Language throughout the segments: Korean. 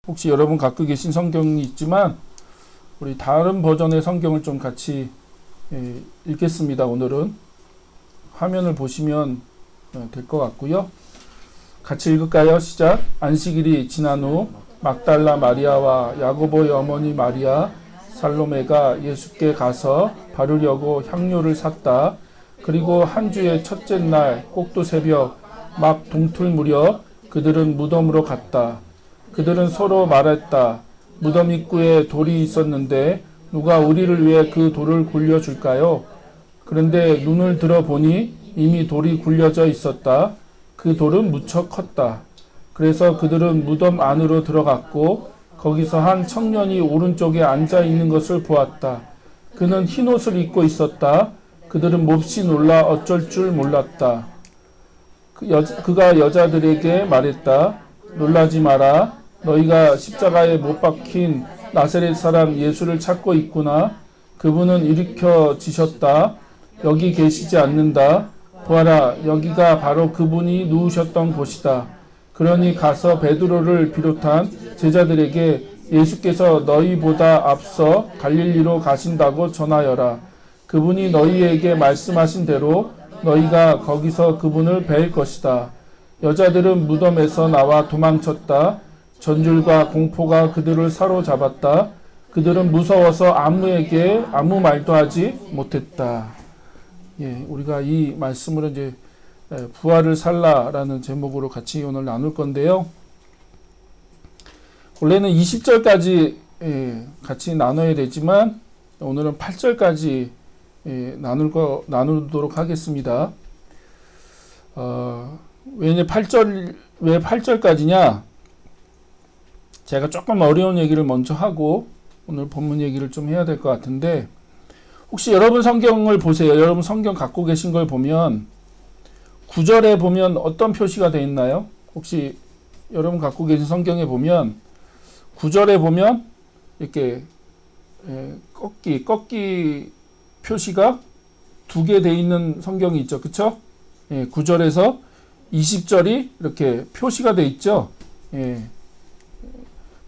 혹시 여러분 갖고 계신 성경이 있지만 우리 다른 버전의 성경을 좀 같이 읽겠습니다. 오늘은 화면을 보시면 될 것 같고요. 같이 읽을까요? 시작. 안식일이 지난 후 막달라 마리아와 야고보의 어머니 마리아 살로메가 예수께 가서 바르려고 향료를 샀다. 그리고 한 주의 첫째 날 꼭두 새벽 막 동틀 무렵 그들은 무덤으로 갔다. 그들은 서로 말했다. 무덤 입구에 돌이 있었는데 누가 우리를 위해 그 돌을 굴려줄까요? 그런데 눈을 들어보니 이미 돌이 굴려져 있었다. 그 돌은 무척 컸다. 그래서 그들은 무덤 안으로 들어갔고 거기서 한 청년이 오른쪽에 앉아 있는 것을 보았다. 그는 흰 옷을 입고 있었다. 그들은 몹시 놀라 어쩔 줄 몰랐다. 그가 여자들에게 말했다. 놀라지 마라. 너희가 십자가에 못 박힌 나사렛 사람 예수를 찾고 있구나. 그분은 일으켜지셨다. 여기 계시지 않는다. 보아라, 여기가 바로 그분이 누우셨던 곳이다. 그러니 가서 베드로를 비롯한 제자들에게 예수께서 너희보다 앞서 갈릴리로 가신다고 전하여라. 그분이 너희에게 말씀하신 대로 너희가 거기서 그분을 뵐 것이다. 여자들은 무덤에서 나와 도망쳤다. 전율과 공포가 그들을 사로잡았다. 그들은 무서워서 아무에게 아무 말도 하지 못했다. 우리가 이 말씀을 이제 부활을 살라라는 제목으로 같이 오늘 나눌 건데요. 원래는 20절까지 같이 나눠야 되지만 오늘은 8절까지 나누도록 하겠습니다. 왜 8절까지냐? 제가 조금 어려운 얘기를 먼저 하고 오늘 본문 얘기를 좀 해야 될 것 같은데, 혹시 여러분 성경을 보세요. 여러분 성경 갖고 계신 걸 보면 9절에 보면 어떤 표시가 되어 있나요? 혹시 여러분 갖고 계신 성경에 보면 9절에 보면 이렇게 꺾기 표시가 2개 되어 있는 성경이 있죠. 그쵸? 9절에서 20절이 이렇게 표시가 되어 있죠.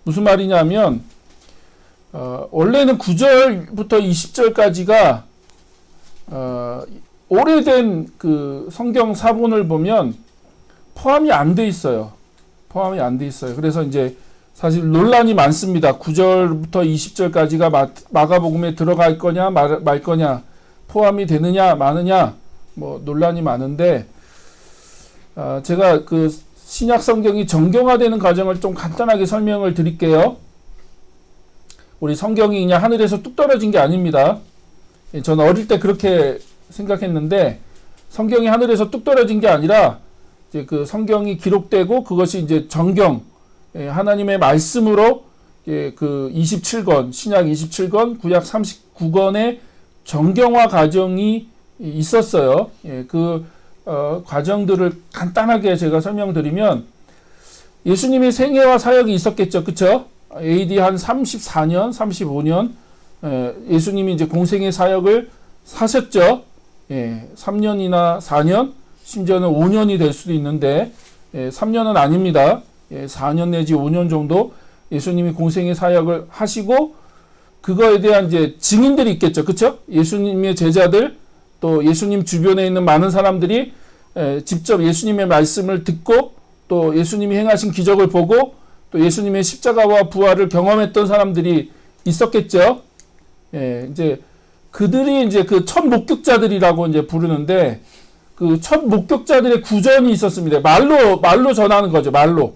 무슨 말이냐면 원래는 9절부터 20절까지가 오래된 그 성경 사본을 보면 포함이 안 돼 있어요. 포함이 안 돼 있어요. 그래서 이제 사실 논란이 많습니다. 9절부터 20절까지가 마가복음에 들어갈 거냐 말 거냐, 포함이 되느냐 마느냐, 뭐 논란이 많은데, 제가 그 신약 성경이 정경화되는 과정을 좀 간단하게 설명을 드릴게요. 우리 성경이 그냥 하늘에서 뚝 떨어진 게 아닙니다. 저는 어릴 때 그렇게 생각했는데, 성경이 하늘에서 뚝 떨어진 게 아니라 이제 그 성경이 기록되고 그것이 이제 정경, 하나님의 말씀으로 그 27권, 신약 27권, 구약 39권의 정경화 과정이 있었어요. 그 과정들을 간단하게 제가 설명드리면, 예수님의 생애와 사역이 있었겠죠. 그쵸? AD 한 34년, 35년, 예수님이 이제 공생의 사역을 하셨죠. 3년이나 4년, 심지어는 5년이 될 수도 있는데, 3년은 아닙니다. 4년 내지 5년 정도 예수님이 공생의 사역을 하시고, 그거에 대한 이제 증인들이 있겠죠. 그쵸? 예수님의 제자들, 또 예수님 주변에 있는 많은 사람들이 직접 예수님의 말씀을 듣고, 또 예수님이 행하신 기적을 보고, 또 예수님의 십자가와 부활을 경험했던 사람들이 있었겠죠. 이제 그들이 이제 그 첫 목격자들이라고 이제 부르는데, 그 첫 목격자들의 구전이 있었습니다. 말로 전하는 거죠. 말로.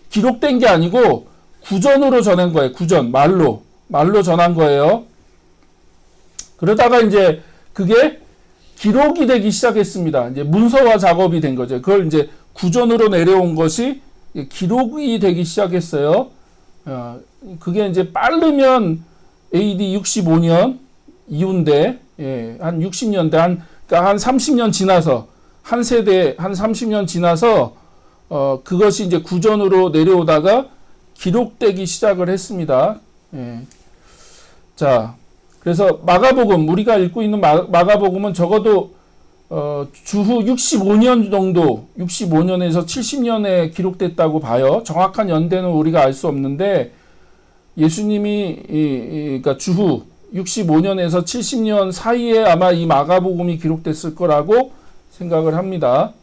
기록된 게 아니고 구전으로 전한 거예요. 구전, 말로 전한 거예요. 그러다가 이제 그게 기록이 되기 시작했습니다. 이제 문서화 작업이 된 거죠. 그걸 이제 구전으로 내려온 것이 기록이 되기 시작했어요. 그게 이제 빠르면 AD 65년 이후인데, 한 60년대, 그러니까 한 30년 지나서, 한 세대, 한 30년 지나서, 그것이 이제 구전으로 내려오다가 기록되기 시작을 했습니다. 자, 그래서 마가복음, 우리가 읽고 있는 마가복음은 적어도 주후 65년 정도, 65년에서 70년에 기록됐다고 봐요. 정확한 연대는 우리가 알 수 없는데 예수님이 그러니까 주후 65년에서 70년 사이에 아마 이 마가복음이 기록됐을 거라고 생각을 합니다.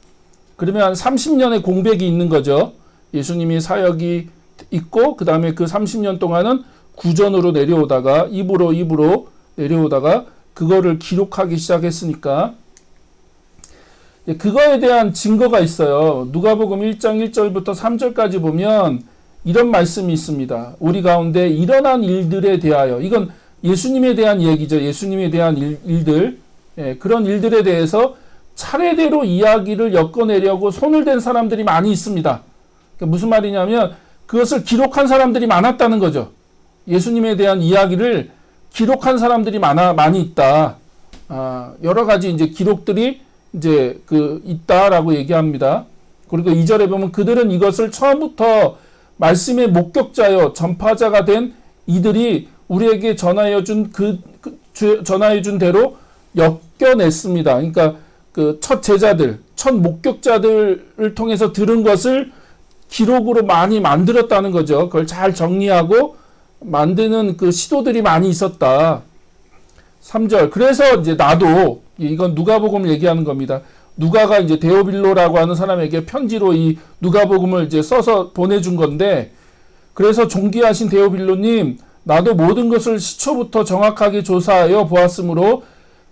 그러면 한 30년의 공백이 있는 거죠. 예수님이 사역이 있고 그 다음에 그 30년 동안은 구전으로 내려오다가 입으로 내려오다가 그거를 기록하기 시작했으니까 그거에 대한 증거가 있어요. 누가복음 1장 1절부터 3절까지 보면 이런 말씀이 있습니다. 우리 가운데 일어난 일들에 대하여, 이건 예수님에 대한 얘기죠. 예수님에 대한 일들, 그런 일들에 대해서 차례대로 이야기를 엮어내려고 손을 댄 사람들이 많이 있습니다. 그러니까 무슨 말이냐면 그것을 기록한 사람들이 많았다는 거죠. 예수님에 대한 이야기를 기록한 사람들이 많이 있다. 여러 가지 이제 기록들이 이제 있다라고 얘기합니다. 그리고 2절에 보면 그들은 이것을 처음부터 말씀의 목격자여 전파자가 된 이들이 우리에게 전하여 준 대로 엮여냈습니다. 그러니까 그 첫 제자들, 첫 목격자들을 통해서 들은 것을 기록으로 많이 만들었다는 거죠. 그걸 잘 정리하고 만드는 그 시도들이 많이 있었다. 3절. 그래서 이제 나도, 이건 누가복음을 얘기하는 겁니다. 누가가 이제 데오빌로라고 하는 사람에게 편지로 이 누가복음을 이제 써서 보내준 건데, 그래서 존귀하신 데오빌로님, 나도 모든 것을 시초부터 정확하게 조사하여 보았으므로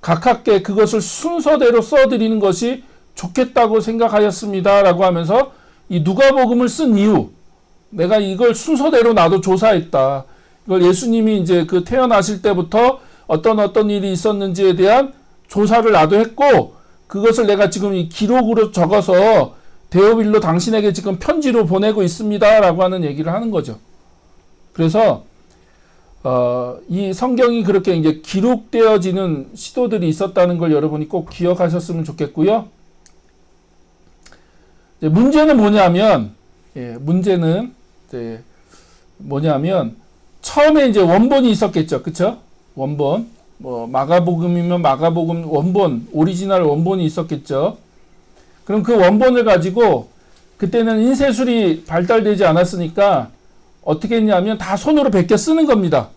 각하께 그것을 순서대로 써드리는 것이 좋겠다고 생각하였습니다. 라고 하면서 이 누가복음을 쓴 이유, 내가 이걸 순서대로 나도 조사했다. 이걸 예수님이 이제 태어나실 때부터 어떤 일이 있었는지에 대한 조사를 나도 했고, 그것을 내가 지금 이 기록으로 적어서 데오빌로 당신에게 지금 편지로 보내고 있습니다. 라고 하는 얘기를 하는 거죠. 그래서, 이 성경이 그렇게 이제 기록되어지는 시도들이 있었다는 걸 여러분이 꼭 기억하셨으면 좋겠고요. 문제는 뭐냐면, 처음에 이제 원본이 있었겠죠. 그쵸? 원본. 마가복음이면 마가복음 원본, 오리지널 원본이 있었겠죠. 그럼 그 원본을 가지고 그때는 인쇄술이 발달되지 않았으니까 어떻게 했냐면 다 손으로 베껴 쓰는 겁니다.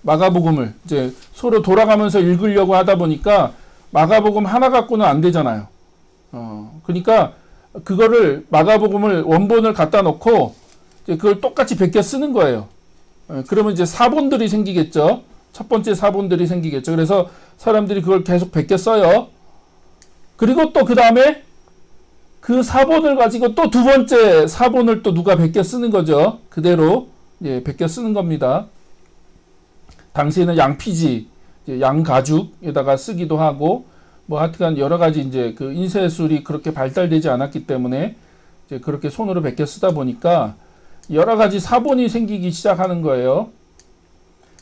마가복음을 이제 서로 돌아가면서 읽으려고 하다 보니까 마가복음 하나 갖고는 안 되잖아요. 그러니까 그거를 마가복음을 원본을 갖다 놓고 이제 그걸 똑같이 베껴 쓰는 거예요. 그러면 이제 사본들이 생기겠죠. 첫 번째 사본들이 생기겠죠. 그래서 사람들이 그걸 계속 베껴 써요. 그리고 또 그 다음에 그 사본을 가지고 또 두 번째 사본을 또 누가 베껴 쓰는 거죠. 그대로 베껴 쓰는 겁니다. 당시에는 양피지, 양가죽에다가 쓰기도 하고, 하여튼 여러 가지 이제 그 인쇄술이 그렇게 발달되지 않았기 때문에 이제 그렇게 손으로 베껴 쓰다 보니까 여러 가지 사본이 생기기 시작하는 거예요.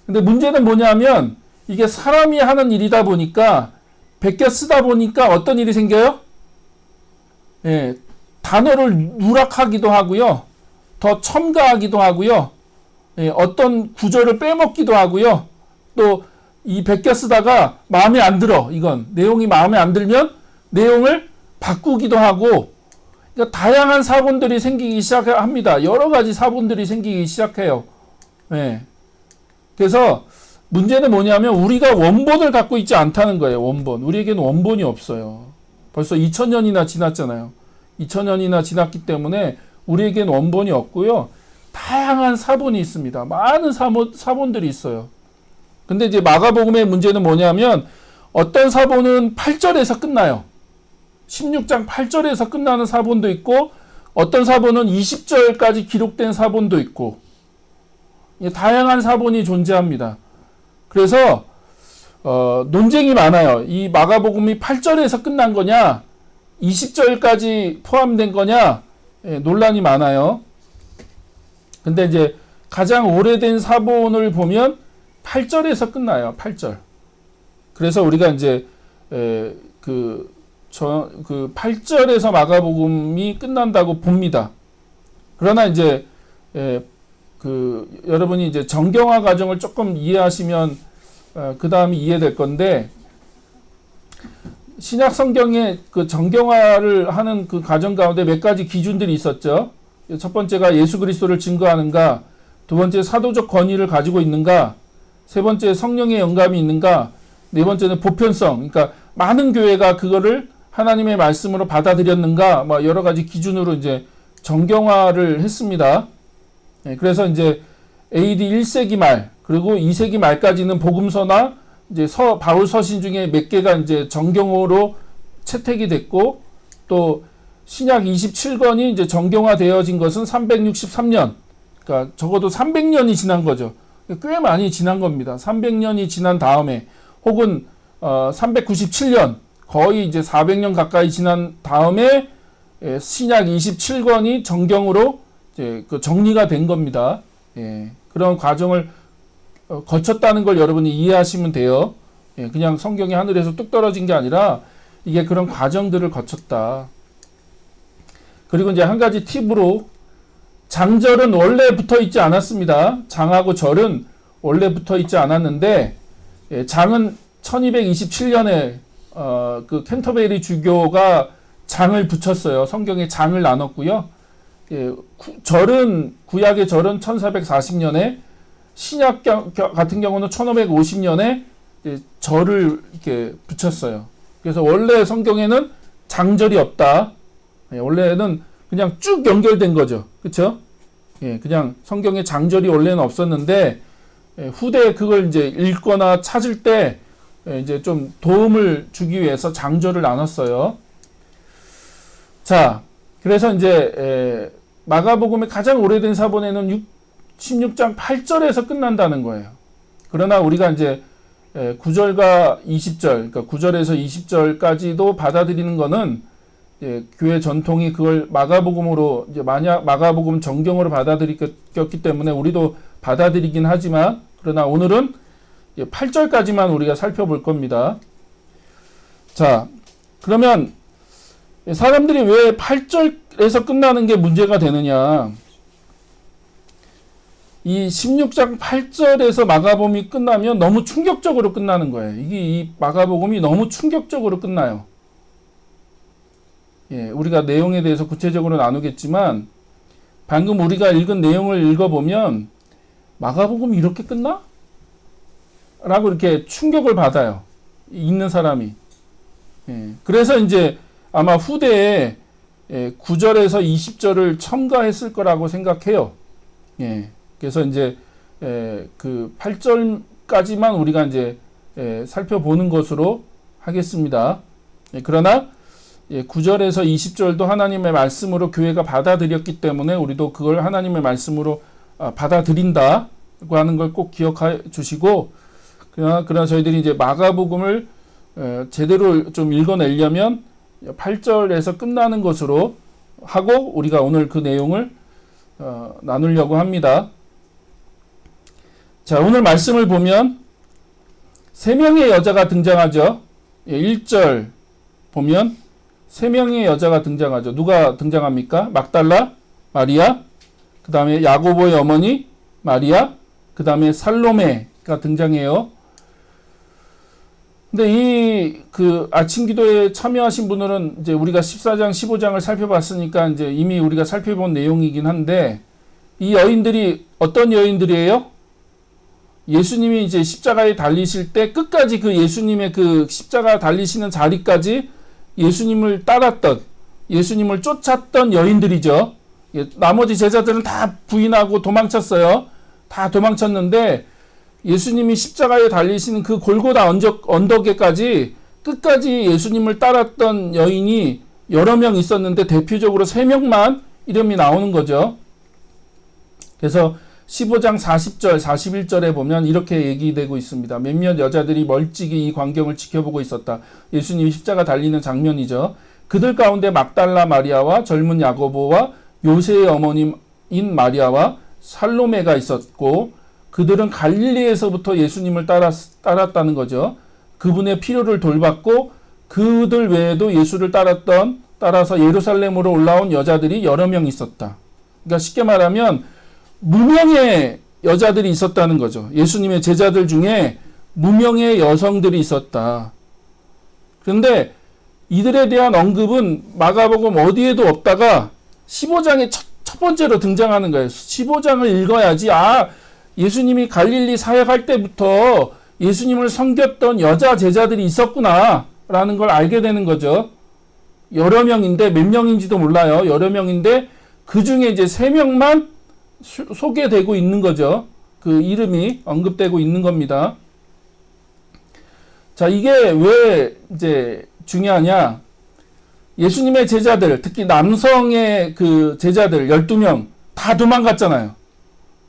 근데 문제는 뭐냐면 이게 사람이 하는 일이다 보니까 베껴 쓰다 보니까 어떤 일이 생겨요? 단어를 누락하기도 하고요. 더 첨가하기도 하고요. 어떤 구조를 빼먹기도 하고요. 또 이 베껴 쓰다가 마음에 안 들어. 이건 내용이 마음에 안 들면 내용을 바꾸기도 하고, 그러니까 다양한 사본들이 생기기 시작합니다. 여러 가지 사본들이 생기기 시작해요. 그래서 문제는 뭐냐면 우리가 원본을 갖고 있지 않다는 거예요. 원본. 우리에게는 원본이 없어요. 벌써 2000년이나 지났잖아요. 2000년이나 지났기 때문에 우리에게는 원본이 없고요. 다양한 사본이 있습니다. 많은 사본들이 있어요. 근데 이제 마가복음의 문제는 뭐냐면 어떤 사본은 8절에서 끝나요. 16장 8절에서 끝나는 사본도 있고 어떤 사본은 20절까지 기록된 사본도 있고 다양한 사본이 존재합니다. 그래서 논쟁이 많아요. 이 마가복음이 8절에서 끝난 거냐 20절까지 포함된 거냐 논란이 많아요. 근데 이제 가장 오래된 사본을 보면 8절에서 끝나요. 8절. 그래서 우리가 이제 그 8절에서 마가복음이 끝난다고 봅니다. 그러나 이제 여러분이 이제 정경화 과정을 조금 이해하시면 그 다음이 이해될 건데 신약 성경에 그 정경화를 하는 그 과정 가운데 몇 가지 기준들이 있었죠. 첫 번째가 예수 그리스도를 증거하는가, 두 번째 사도적 권위를 가지고 있는가, 세 번째 성령의 영감이 있는가, 네 번째는 보편성, 그러니까 많은 교회가 그거를 하나님의 말씀으로 받아들였는가, 뭐 여러 가지 기준으로 이제 정경화를 했습니다. 그래서 이제 AD 1세기 말 그리고 2세기 말까지는 복음서나 이제 바울 서신 중에 몇 개가 이제 정경호로 채택이 됐고, 또 신약 27권이 이제 정경화되어진 것은 363년, 그러니까 적어도 300년이 지난 거죠. 꽤 많이 지난 겁니다. 300년이 지난 다음에, 혹은 397년, 거의 이제 400년 가까이 지난 다음에 신약 27권이 정경으로 이제 그 정리가 된 겁니다. 예, 그런 과정을 거쳤다는 걸 여러분이 이해하시면 돼요. 예, 그냥 성경이 하늘에서 뚝 떨어진 게 아니라 이게 그런 과정들을 거쳤다. 그리고 이제 한 가지 팁으로, 장절은 원래 붙어 있지 않았습니다. 장하고 절은 원래 붙어 있지 않았는데, 예, 장은 1227년에 그 캔터베리 주교가 장을 붙였어요. 성경에 장을 나눴고요. 예, 절은, 구약의 절은 1440년에, 신약 같은 경우는 1550년에 절을 이렇게 붙였어요. 그래서 원래 성경에는 장절이 없다. 예, 원래는 그냥 쭉 연결된 거죠. 그렇죠? 예, 그냥 성경에 장절이 원래는 없었는데, 예, 후대에 그걸 이제 읽거나 찾을 때 이제 좀 도움을 주기 위해서 장절을 나눴어요. 자, 그래서 이제 마가복음의 가장 오래된 사본에는 16장 8절에서 끝난다는 거예요. 그러나 우리가 이제 9절과 20절, 그러니까 9절에서 20절까지도 받아들이는 거는 교회 전통이 그걸 마가복음으로, 이제 만약 마가복음 정경으로 받아들였기 때문에 우리도 받아들이긴 하지만, 그러나 오늘은 8절까지만 우리가 살펴볼 겁니다. 자, 그러면 사람들이 왜 8절에서 끝나는 게 문제가 되느냐? 이 16장 8절에서 마가복음이 끝나면 너무 충격적으로 끝나는 거예요. 이 마가복음이 너무 충격적으로 끝나요. 예, 우리가 내용에 대해서 구체적으로 나누겠지만, 방금 우리가 읽은 내용을 읽어보면 마가복음이 이렇게 끝나? 라고 이렇게 충격을 받아요. 읽는 사람이. 예, 그래서 이제 아마 후대에 9절에서 20절을 첨가했을 거라고 생각해요. 예, 그래서 이제 그 8절까지만 우리가 이제 살펴보는 것으로 하겠습니다. 예, 그러나 9절에서 20절도 하나님의 말씀으로 교회가 받아들였기 때문에 우리도 그걸 하나님의 말씀으로 받아들인다고 하는 걸 꼭 기억해 주시고, 그러나 저희들이 이제 마가복음을 제대로 좀 읽어내려면 8절에서 끝나는 것으로 하고, 우리가 오늘 그 내용을 나누려고 합니다. 자, 오늘 말씀을 보면 3명의 여자가 등장하죠. 1절 보면 3명의 여자가 등장하죠. 누가 등장합니까? 막달라, 마리아, 그 다음에 야고보의 어머니 마리아, 그 다음에 살로메가 등장해요. 근데 그 아침 기도에 참여하신 분들은 이제 우리가 14장, 15장을 살펴봤으니까 이제 이미 우리가 살펴본 내용이긴 한데, 이 여인들이 어떤 여인들이에요? 예수님이 이제 십자가에 달리실 때 끝까지 그 예수님의 그 십자가 달리시는 자리까지 예수님을 따랐던, 예수님을 쫓았던 여인들이죠. 나머지 제자들은 다 부인하고 도망쳤어요. 다 도망쳤는데 예수님이 십자가에 달리시는 그 골고다 언덕에까지 끝까지 예수님을 따랐던 여인이 여러 명 있었는데 대표적으로 3명만 이름이 나오는 거죠. 그래서 15장 40절, 41절에 보면 이렇게 얘기되고 있습니다. 몇몇 여자들이 멀찍이 이 광경을 지켜보고 있었다. 예수님이 십자가 달리는 장면이죠. 그들 가운데 막달라 마리아와 젊은 야고보와 요새의 어머니인 마리아와 살로메가 있었고, 그들은 갈릴리에서부터 예수님을 따랐다는 거죠. 그분의 필요를 돌봤고, 그들 외에도 예수를 따라서 예루살렘으로 올라온 여자들이 여러 명 있었다. 그러니까 쉽게 말하면 무명의 여자들이 있었다는 거죠. 예수님의 제자들 중에 무명의 여성들이 있었다. 그런데 이들에 대한 언급은 마가복음 어디에도 없다가 15장에 첫 번째로 등장하는 거예요. 15장을 읽어야지 예수님이 갈릴리 사역할 때부터 예수님을 섬겼던 여자 제자들이 있었구나 라는 걸 알게 되는 거죠. 여러 명인데 몇 명인지도 몰라요. 여러 명인데 그 중에 이제 3명만 소개되고 있는 거죠. 그 이름이 언급되고 있는 겁니다. 자, 이게 왜 이제 중요하냐? 예수님의 제자들, 특히 남성의 그 제자들 12명 다 도망갔잖아요.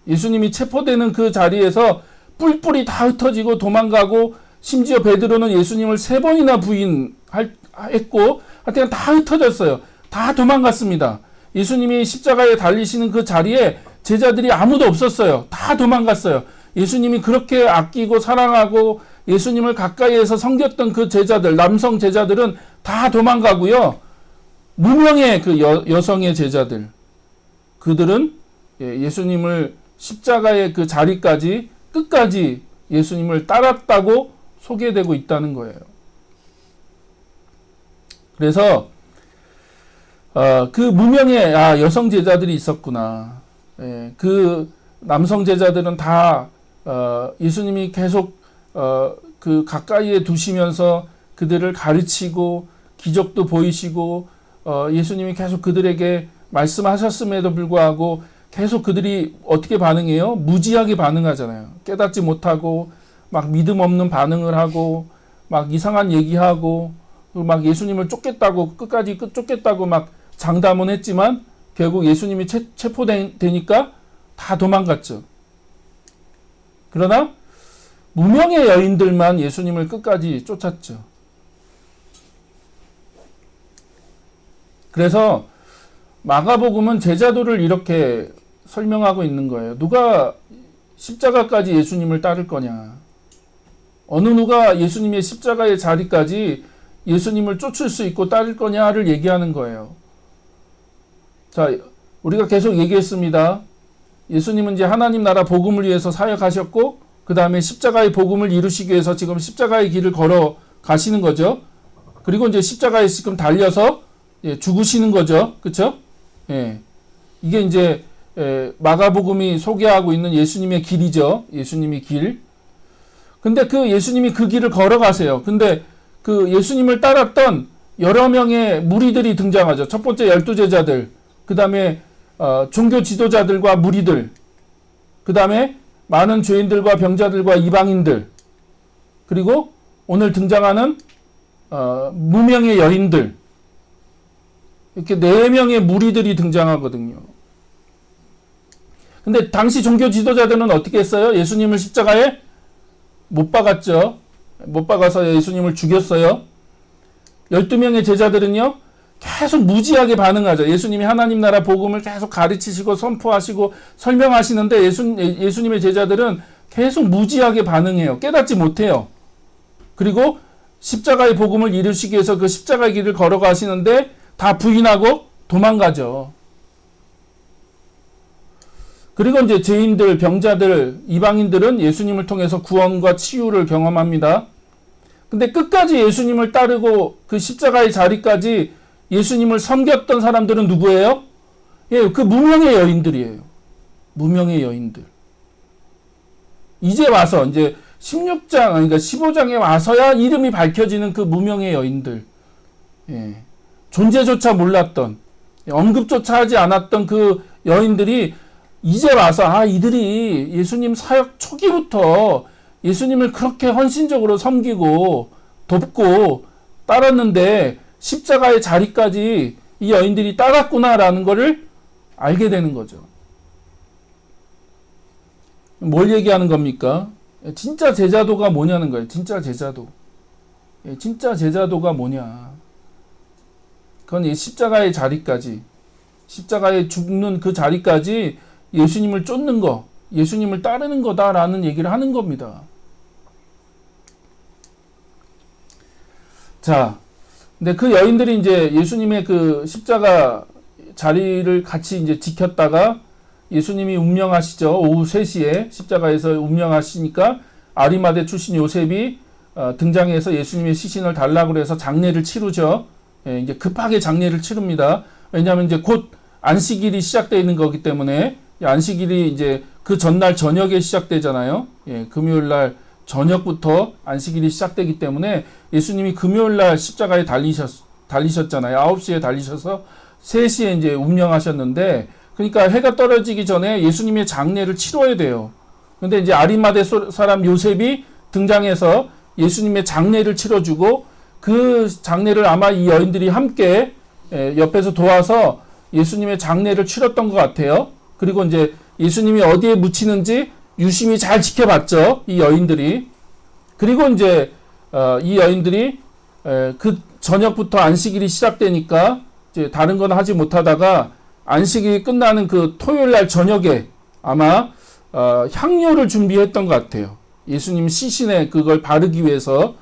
예수님이 체포되는 그 자리에서 뿔뿔이 다 흩어지고 도망가고, 심지어 베드로는 예수님을 3번이나 부인했고, 하여튼 다 흩어졌어요. 다 도망갔습니다. 예수님이 십자가에 달리시는 그 자리에 제자들이 아무도 없었어요. 다 도망갔어요. 예수님이 그렇게 아끼고 사랑하고 예수님을 가까이에서 섬겼던 그 제자들, 남성 제자들은 다 도망가고요. 무명의 그 여성의 제자들, 그들은 예수님을 십자가의 그 자리까지 끝까지 예수님을 따랐다고 소개되고 있다는 거예요. 그래서 그 무명의 여성 제자들이 있었구나. 그 남성 제자들은 다 예수님이 계속 그 가까이에 두시면서 그들을 가르치고 기적도 보이시고 예수님이 계속 그들에게 말씀하셨음에도 불구하고 계속 그들이 어떻게 반응해요? 무지하게 반응하잖아요. 깨닫지 못하고 막 믿음 없는 반응을 하고 막 이상한 얘기하고 막 예수님을 쫓겠다고 끝까지 쫓겠다고 막 장담은 했지만 결국 예수님이 체포되니까 다 도망갔죠. 그러나 무명의 여인들만 예수님을 끝까지 쫓았죠. 그래서 마가복음은 제자도를 이렇게 설명하고 있는 거예요. 누가 십자가까지 예수님을 따를 거냐? 어느 누가 예수님의 십자가의 자리까지 예수님을 쫓을 수 있고 따를 거냐를 얘기하는 거예요. 자, 우리가 계속 얘기했습니다. 예수님은 이제 하나님 나라 복음을 위해서 사역하셨고, 그 다음에 십자가의 복음을 이루시기 위해서 지금 십자가의 길을 걸어 가시는 거죠. 그리고 이제 십자가에 지금 달려서 죽으시는 거죠. 그쵸? 이게 이제 마가복음이 소개하고 있는 예수님의 길이죠. 예수님의 길. 근데 그 예수님이 그 길을 걸어가세요. 근데 그 예수님을 따랐던 여러 명의 무리들이 등장하죠. 첫 번째 12제자들, 그 다음에 종교 지도자들과 무리들, 그 다음에 많은 죄인들과 병자들과 이방인들, 그리고 오늘 등장하는 무명의 여인들, 이렇게 4명의 무리들이 등장하거든요. 근데 당시 종교 지도자들은 어떻게 했어요? 예수님을 십자가에 못 박았죠. 못 박아서 예수님을 죽였어요. 12명의 제자들은요, 계속 무지하게 반응하죠. 예수님이 하나님 나라 복음을 계속 가르치시고 선포하시고 설명하시는데 예수님의 제자들은 계속 무지하게 반응해요. 깨닫지 못해요. 그리고 십자가의 복음을 이루시기 위해서 그 십자가의 길을 걸어가시는데 다 부인하고 도망가죠. 그리고 이제 죄인들, 병자들, 이방인들은 예수님을 통해서 구원과 치유를 경험합니다. 근데 끝까지 예수님을 따르고 그 십자가의 자리까지 예수님을 섬겼던 사람들은 누구예요? 그 무명의 여인들이에요. 무명의 여인들. 이제 와서 이제 16장, 그러니까 15장에 와서야 이름이 밝혀지는 그 무명의 여인들. 존재조차 몰랐던, 언급조차 하지 않았던 그 여인들이 이제 와서 이들이 예수님 사역 초기부터 예수님을 그렇게 헌신적으로 섬기고 돕고 따랐는데 십자가의 자리까지 이 여인들이 따랐구나라는 것을 알게 되는 거죠. 뭘 얘기하는 겁니까? 진짜 제자도가 뭐냐는 거예요. 진짜 제자도. 진짜 제자도가 뭐냐. 그건 이 십자가의 자리까지, 십자가에 죽는 그 자리까지 예수님을 쫓는 거, 예수님을 따르는 거다라는 얘기를 하는 겁니다. 자, 근데 그 여인들이 이제 예수님의 그 십자가 자리를 같이 이제 지켰다가 예수님이 운명하시죠. 오후 3시에 십자가에서 운명하시니까 아리마대 출신 요셉이 등장해서 예수님의 시신을 달라고 해서 장례를 치르죠. 예, 이제 급하게 장례를 치릅니다. 왜냐하면 이제 곧 안식일이 시작되어 있는 거기 때문에 안식일이 이제 그 전날 저녁에 시작되잖아요. 예, 금요일 날 저녁부터 안식일이 시작되기 때문에 예수님이 금요일 날 십자가에 달리셨잖아요. 9시에 달리셔서 3시에 이제 운명하셨는데, 그러니까 해가 떨어지기 전에 예수님의 장례를 치러야 돼요. 근데 이제 아리마대 사람 요셉이 등장해서 예수님의 장례를 치러주고, 그 장례를 아마 이 여인들이 함께 옆에서 도와서 예수님의 장례를 치렀던 것 같아요. 그리고 이제 예수님이 어디에 묻히는지 유심히 잘 지켜봤죠, 이 여인들이. 그리고 이제 이 여인들이 그 저녁부터 안식일이 시작되니까 이제 다른 건 하지 못하다가 안식일이 끝나는 그 토요일 날 저녁에 아마 향료를 준비했던 것 같아요. 예수님 시신에 그걸 바르기 위해서,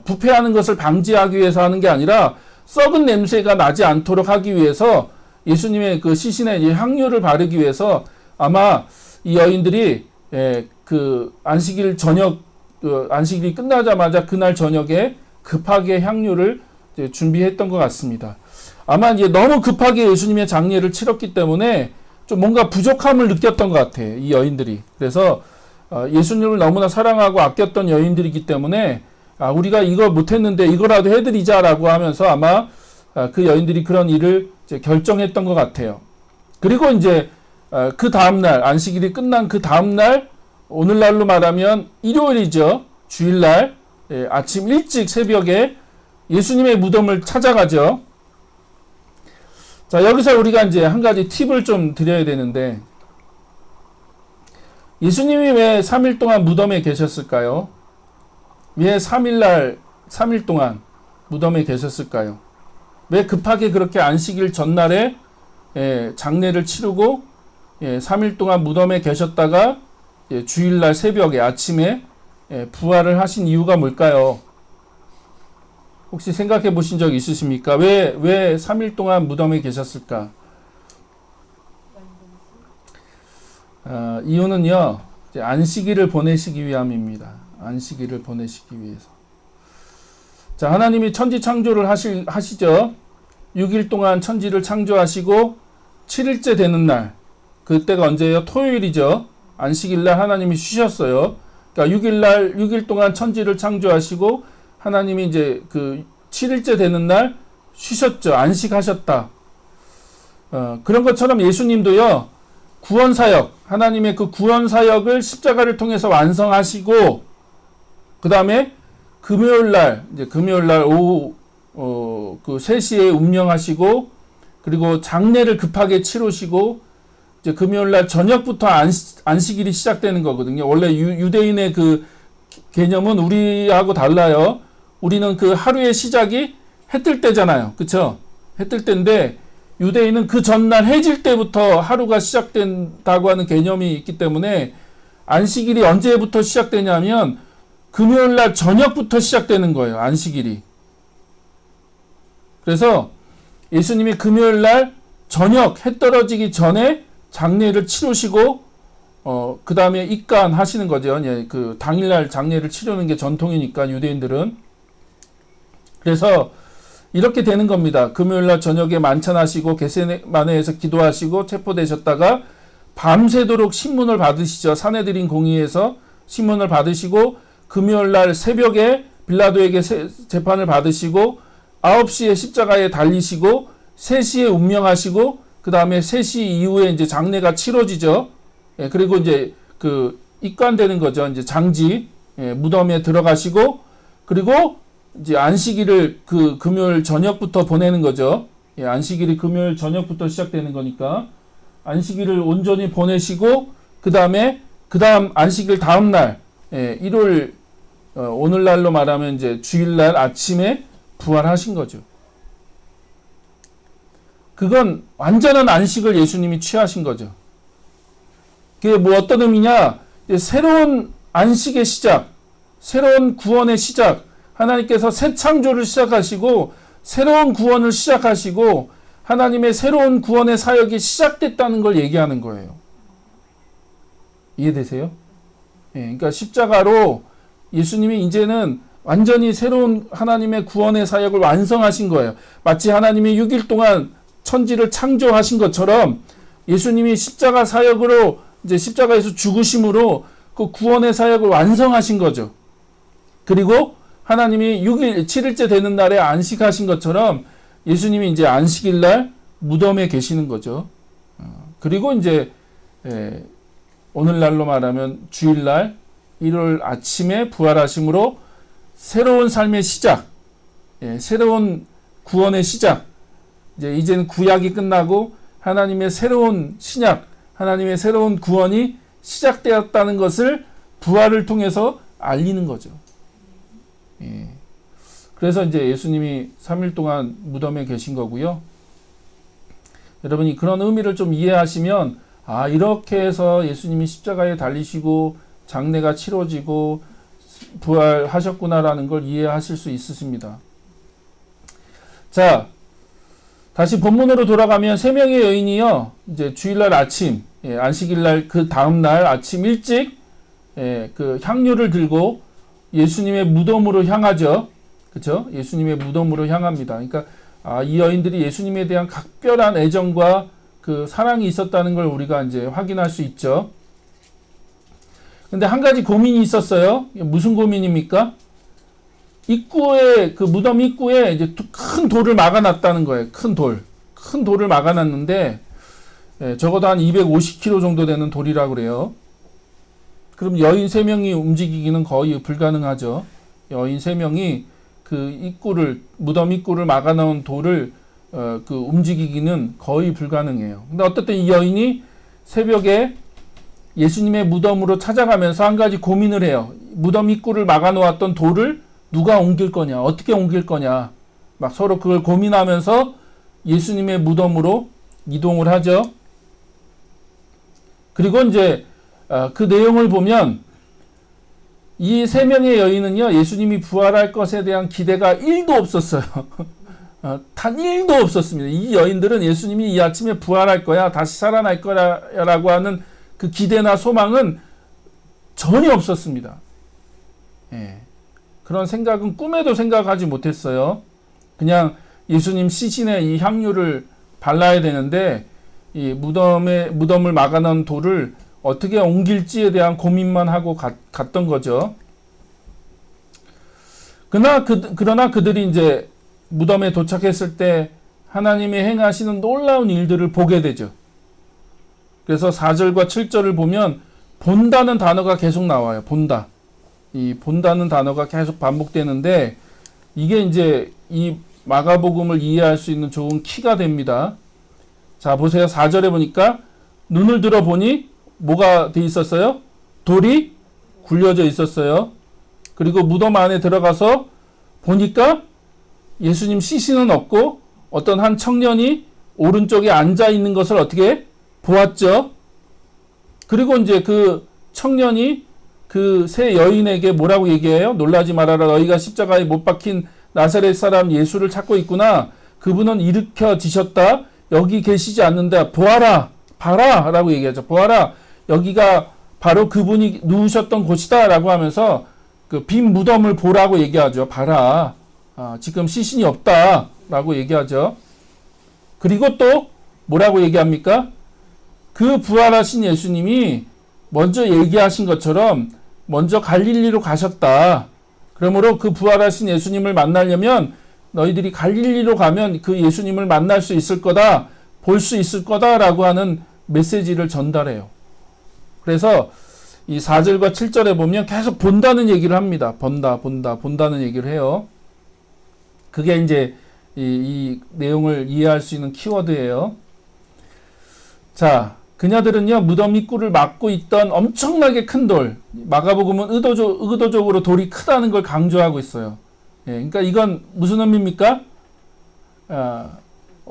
부패하는 것을 방지하기 위해서 하는 게 아니라 썩은 냄새가 나지 않도록 하기 위해서 예수님의 그 시신에 향료를 바르기 위해서 아마 이 여인들이 그 안식일 저녁, 안식일이 끝나자마자 그날 저녁에 급하게 향료를 이제 준비했던 것 같습니다. 아마 이제 너무 급하게 예수님의 장례를 치렀기 때문에 좀 뭔가 부족함을 느꼈던 것 같아요, 이 여인들이. 그래서 예수님을 너무나 사랑하고 아꼈던 여인들이기 때문에 우리가 이거 못했는데 이거라도 해드리자라고 하면서 아마 그 여인들이 그런 일을 이제 결정했던 것 같아요. 그리고 이제 그 다음날, 안식일이 끝난 그 다음날, 오늘날로 말하면 일요일이죠. 주일날 아침 일찍 새벽에 예수님의 무덤을 찾아가죠. 자, 여기서 우리가 이제 한 가지 팁을 좀 드려야 되는데, 예수님이 왜 3일 동안 무덤에 계셨을까요? 왜 3일 동안 무덤에 계셨을까요? 왜 급하게 그렇게 안식일 전날에 장례를 치르고 3일 동안 무덤에 계셨다가 주일날 새벽에 아침에 부활을 하신 이유가 뭘까요? 혹시 생각해 보신 적 있으십니까? 왜 3일 동안 무덤에 계셨을까? 이유는요, 안식일을 보내시기 위함입니다. 안식일을 보내시기 위해서. 자, 하나님이 천지 창조를 하시죠. 6일 동안 천지를 창조하시고 7일째 되는 날, 그때가 언제예요? 토요일이죠. 안식일날 하나님이 쉬셨어요. 그러니까 6일 동안 천지를 창조하시고 하나님이 이제 그 7일째 되는 날 쉬셨죠. 안식하셨다. 그런 것처럼 예수님도요, 구원사역, 하나님의 그 구원사역을 십자가를 통해서 완성하시고, 그 다음에 금요일날 오후 그 3시에 운명하시고, 그리고 장례를 급하게 치르시고, 이제 금요일날 저녁부터 안식일이 시작되는 거거든요. 원래 유대인의 그 개념은 우리하고 달라요. 우리는 그 하루의 시작이 해 뜰 때잖아요. 그쵸? 해 뜰 때인데, 유대인은 그 전날 해질 때부터 하루가 시작된다고 하는 개념이 있기 때문에 안식일이 언제부터 시작되냐면 금요일날 저녁부터 시작되는 거예요. 안식일이. 그래서 예수님이 금요일날 저녁 해 떨어지기 전에 장례를 치르시고 그 다음에 입간하시는 거죠. 그 당일날 장례를 치르는 게 전통이니까 유대인들은. 그래서 이렇게 되는 겁니다. 금요일날 저녁에 만찬하시고 겟세마네에서 기도하시고 체포되셨다가 밤새도록 신문을 받으시죠. 산헤드린 공의에서 신문을 받으시고 금요일날 새벽에 빌라도에게 재판을 받으시고 9시에 십자가에 달리시고 3시에 운명하시고 그 다음에 3시 이후에 이제 장례가 치러지죠. 그리고 이제 그 입관되는 거죠. 이제 장지 무덤에 들어가시고 그리고 이제 안식일을 그 금요일 저녁부터 보내는 거죠. 안식일이 금요일 저녁부터 시작되는 거니까 안식일을 온전히 보내시고 그 다음 안식일 다음 날 1월 오늘날로 말하면 이제 주일날 아침에 부활하신 거죠. 그건 완전한 안식을 예수님이 취하신 거죠. 그게 뭐 어떤 의미냐? 새로운 안식의 시작, 새로운 구원의 시작, 하나님께서 새 창조를 시작하시고 새로운 구원을 시작하시고 하나님의 새로운 구원의 사역이 시작됐다는 걸 얘기하는 거예요. 이해되세요? 그러니까 십자가로 예수님이 이제는 완전히 새로운 하나님의 구원의 사역을 완성하신 거예요. 마치 하나님이 6일 동안 천지를 창조하신 것처럼 예수님이 십자가 사역으로 이제 십자가에서 죽으심으로 그 구원의 사역을 완성하신 거죠. 그리고 하나님이 6일, 7일째 되는 날에 안식하신 것처럼 예수님이 이제 안식일 날 무덤에 계시는 거죠. 그리고 이제 오늘날로 말하면 주일날 일요일 아침에 부활하심으로 새로운 삶의 시작, 새로운 구원의 시작, 이제는 구약이 끝나고 하나님의 새로운 신약, 하나님의 새로운 구원이 시작되었다는 것을 부활을 통해서 알리는 거죠. 그래서 이제 예수님이 3일 동안 무덤에 계신 거고요. 여러분이 그런 의미를 좀 이해하시면 이렇게 해서 예수님이 십자가에 달리시고 장례가 치러지고 부활하셨구나라는 걸 이해하실 수 있으십니다. 자, 다시 본문으로 돌아가면 세 명의 여인이요, 이제 주일날 아침, 안식일날 그 다음날 아침 일찍 그 향유를 들고 예수님의 무덤으로 향하죠. 그렇죠? 예수님의 무덤으로 향합니다. 그러니까 이 여인들이 예수님에 대한 각별한 애정과 그 사랑이 있었다는 걸 우리가 이제 확인할 수 있죠. 근데 한 가지 고민이 있었어요. 무슨 고민입니까? 입구에, 그 무덤 입구에 이제 큰 돌을 막아놨다는 거예요. 큰 돌을 막아놨는데, 적어도 한 250kg 정도 되는 돌이라고 그래요. 그럼 여인 3명이 움직이기는 거의 불가능하죠. 여인 3명이 그 무덤 입구를 막아놓은 돌을 그 움직이기는 거의 불가능해요. 근데 어쨌든 이 여인이 새벽에 예수님의 무덤으로 찾아가면서 한 가지 고민을 해요. 무덤 입구를 막아놓았던 돌을 누가 옮길 거냐, 어떻게 옮길 거냐, 막 서로 그걸 고민하면서 예수님의 무덤으로 이동을 하죠. 그리고 이제 그 내용을 보면 이 3명의 여인은요, 예수님이 부활할 것에 대한 기대가 1도 없었어요. 단 1도 없었습니다. 이 여인들은 예수님이 이 아침에 부활할 거야, 다시 살아날 거라고 하는 그 기대나 소망은 전혀 없었습니다. 그런 생각은 꿈에도 생각하지 못했어요. 그냥 예수님 시신에 이 향유를 발라야 되는데 이 무덤을 막아놓은 돌을 어떻게 옮길지에 대한 고민만 하고 갔던 거죠. 그러나 그들이 이제 무덤에 도착했을 때 하나님이 행하시는 놀라운 일들을 보게 되죠. 그래서 4절과 7절을 보면 본다는 단어가 계속 나와요. 본다. 이 본다는 단어가 계속 반복되는데 이게 이제 이 마가복음을 이해할 수 있는 좋은 키가 됩니다. 자, 보세요. 4절에 보니까 눈을 들어 보니 뭐가 돼 있었어요? 돌이 굴려져 있었어요. 그리고 무덤 안에 들어가서 보니까 예수님 시신은 없고 어떤 한 청년이 오른쪽에 앉아 있는 것을 어떻게 보았죠. 그리고 이제 그 청년이 그 세 여인에게 뭐라고 얘기해요? 놀라지 말아라. 너희가 십자가에 못 박힌 나사렛 사람 예수를 찾고 있구나. 그분은 일으켜지셨다. 여기 계시지 않는다. 보아라. 봐라. 라고 얘기하죠. 보아라. 여기가 바로 그분이 누우셨던 곳이다. 라고 하면서 그 빈 무덤을 보라고 얘기하죠. 봐라. 지금 시신이 없다. 라고 얘기하죠. 그리고 또 뭐라고 얘기합니까? 그 부활하신 예수님이 먼저 얘기하신 것처럼 먼저 갈릴리로 가셨다. 그러므로 그 부활하신 예수님을 만나려면 너희들이 갈릴리로 가면 그 예수님을 만날 수 있을 거다, 볼 수 있을 거다라고 하는 메시지를 전달해요. 그래서 이 4절과 7절에 보면 계속 본다는 얘기를 합니다. 본다는 얘기를 해요. 그게 이제 이 내용을 이해할 수 있는 키워드예요. 자, 그녀들은요, 무덤 입구를 막고 있던 엄청나게 큰 돌, 마가복음은 의도적으로 돌이 크다는 걸 강조하고 있어요. 그러니까 이건 무슨 의미입니까?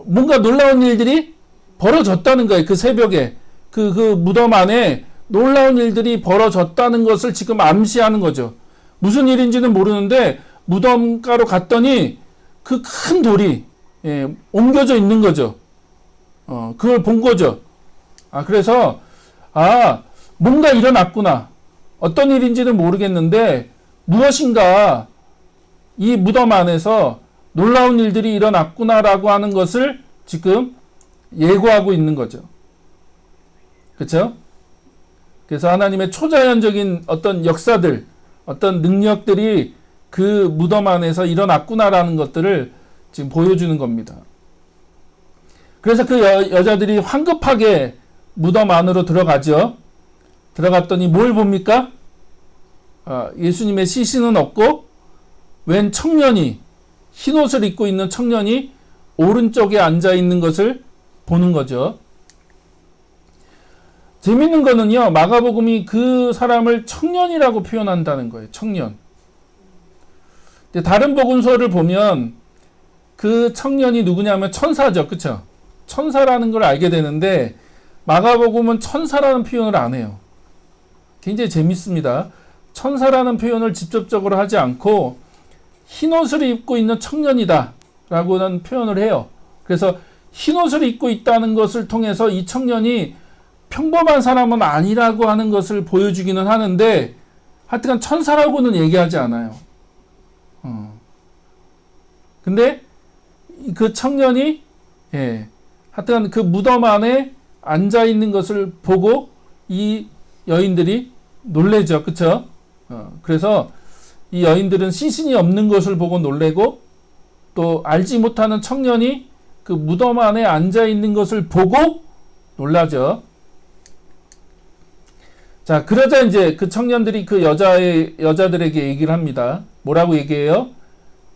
뭔가 놀라운 일들이 벌어졌다는 거예요. 그 새벽에 그 무덤 안에 놀라운 일들이 벌어졌다는 것을 지금 암시하는 거죠. 무슨 일인지는 모르는데 무덤가로 갔더니 그 큰 돌이 옮겨져 있는 거죠. 그걸 본 거죠. 그래서 뭔가 일어났구나. 어떤 일인지는 모르겠는데 무엇인가 이 무덤 안에서 놀라운 일들이 일어났구나라고 하는 것을 지금 예고하고 있는 거죠. 그렇죠? 그래서 하나님의 초자연적인 어떤 역사들, 어떤 능력들이 그 무덤 안에서 일어났구나라는 것들을 지금 보여주는 겁니다. 그래서 그 여자들이 황급하게 무덤 안으로 들어가죠. 들어갔더니 뭘 봅니까? 예수님의 시신은 없고 웬 청년이, 흰옷을 입고 있는 청년이 오른쪽에 앉아 있는 것을 보는 거죠. 재밌는 거는요, 마가복음이 그 사람을 청년이라고 표현한다는 거예요. 청년. 다른 복음서를 보면 그 청년이 누구냐면 천사죠. 그쵸? 천사라는 걸 알게 되는데 마가복음은 천사라는 표현을 안 해요. 굉장히 재밌습니다. 천사라는 표현을 직접적으로 하지 않고 흰옷을 입고 있는 청년이다 라고는 표현을 해요. 그래서 흰옷을 입고 있다는 것을 통해서 이 청년이 평범한 사람은 아니라고 하는 것을 보여주기는 하는데 하여튼 천사라고는 얘기하지 않아요. 근데 그 청년이 하여튼 그 무덤 안에 앉아 있는 것을 보고 이 여인들이 놀래죠. 그쵸? 그래서 이 여인들은 시신이 없는 것을 보고 놀래고 또 알지 못하는 청년이 그 무덤 안에 앉아 있는 것을 보고 놀라죠. 자, 그러자 이제 그 청년들이 그 여자들에게 얘기를 합니다. 뭐라고 얘기해요?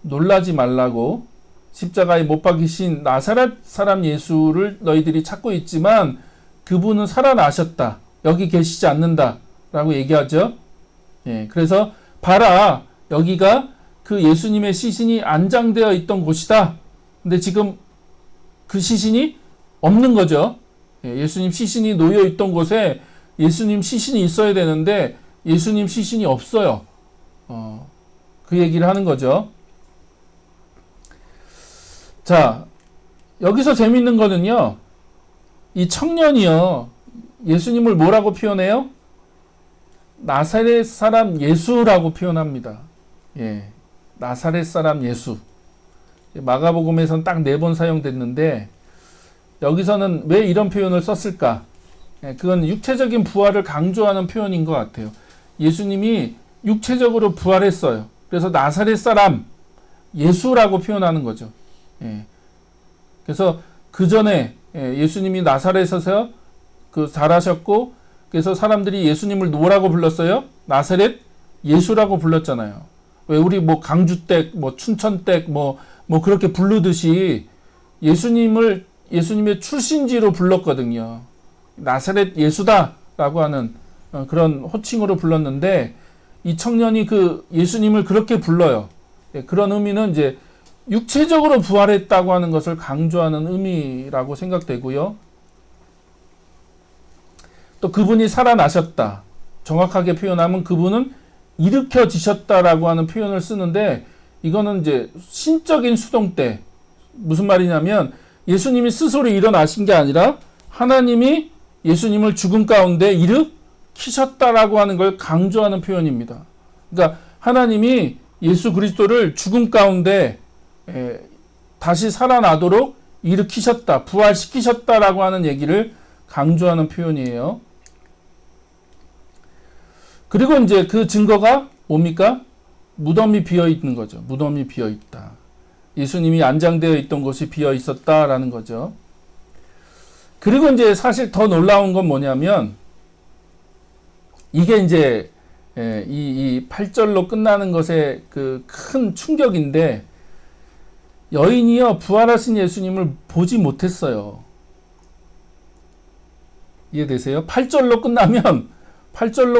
놀라지 말라고. 십자가에 못 박히신 나사렛 사람 예수를 너희들이 찾고 있지만 그분은 살아나셨다. 여기 계시지 않는다. 라고 얘기하죠. 그래서 봐라. 여기가 그 예수님의 시신이 안장되어 있던 곳이다. 근데 지금 그 시신이 없는 거죠. 예수님 시신이 놓여 있던 곳에 예수님 시신이 있어야 되는데 예수님 시신이 없어요. 그 얘기를 하는 거죠. 자, 여기서 재밌는 거는요. 이 청년이요. 예수님을 뭐라고 표현해요? 나사렛 사람 예수라고 표현합니다. 나사렛 사람 예수. 마가복음에서는 딱 4번 사용됐는데 여기서는 왜 이런 표현을 썼을까? 그건 육체적인 부활을 강조하는 표현인 것 같아요. 예수님이 육체적으로 부활했어요. 그래서 나사렛 사람 예수라고 표현하는 거죠. 그래서 그 전에 예수님이 나사렛에서 자라셨고 그래서 사람들이 예수님을 뭐라고 불렀어요? 나사렛 예수라고 불렀잖아요. 왜 우리 뭐 강주댁, 뭐 춘천댁, 뭐 그렇게 부르듯이 예수님의 출신지로 불렀거든요. 나사렛 예수다라고 하는 그런 호칭으로 불렀는데 이 청년이 그 예수님을 그렇게 불러요. 그런 의미는 이제 육체적으로 부활했다고 하는 것을 강조하는 의미라고 생각되고요. 또 그분이 살아나셨다. 정확하게 표현하면 그분은 일으켜지셨다라고 하는 표현을 쓰는데 이거는 이제 신적인 수동 때 무슨 말이냐면 예수님이 스스로 일어나신 게 아니라 하나님이 예수님을 죽음 가운데 일으키셨다라고 하는 걸 강조하는 표현입니다. 그러니까 하나님이 예수 그리스도를 죽음 가운데 다시 살아나도록 일으키셨다, 부활시키셨다라고 하는 얘기를 강조하는 표현이에요. 그리고 이제 그 증거가 뭡니까? 무덤이 비어 있는 거죠. 무덤이 비어 있다. 예수님이 안장되어 있던 곳이 비어 있었다라는 거죠. 그리고 이제 사실 더 놀라운 건 뭐냐면 이게 이제 이 8절로 끝나는 것의 그 큰 충격인데 여인이요 부활하신 예수님을 보지 못했어요. 이해되세요? 8절로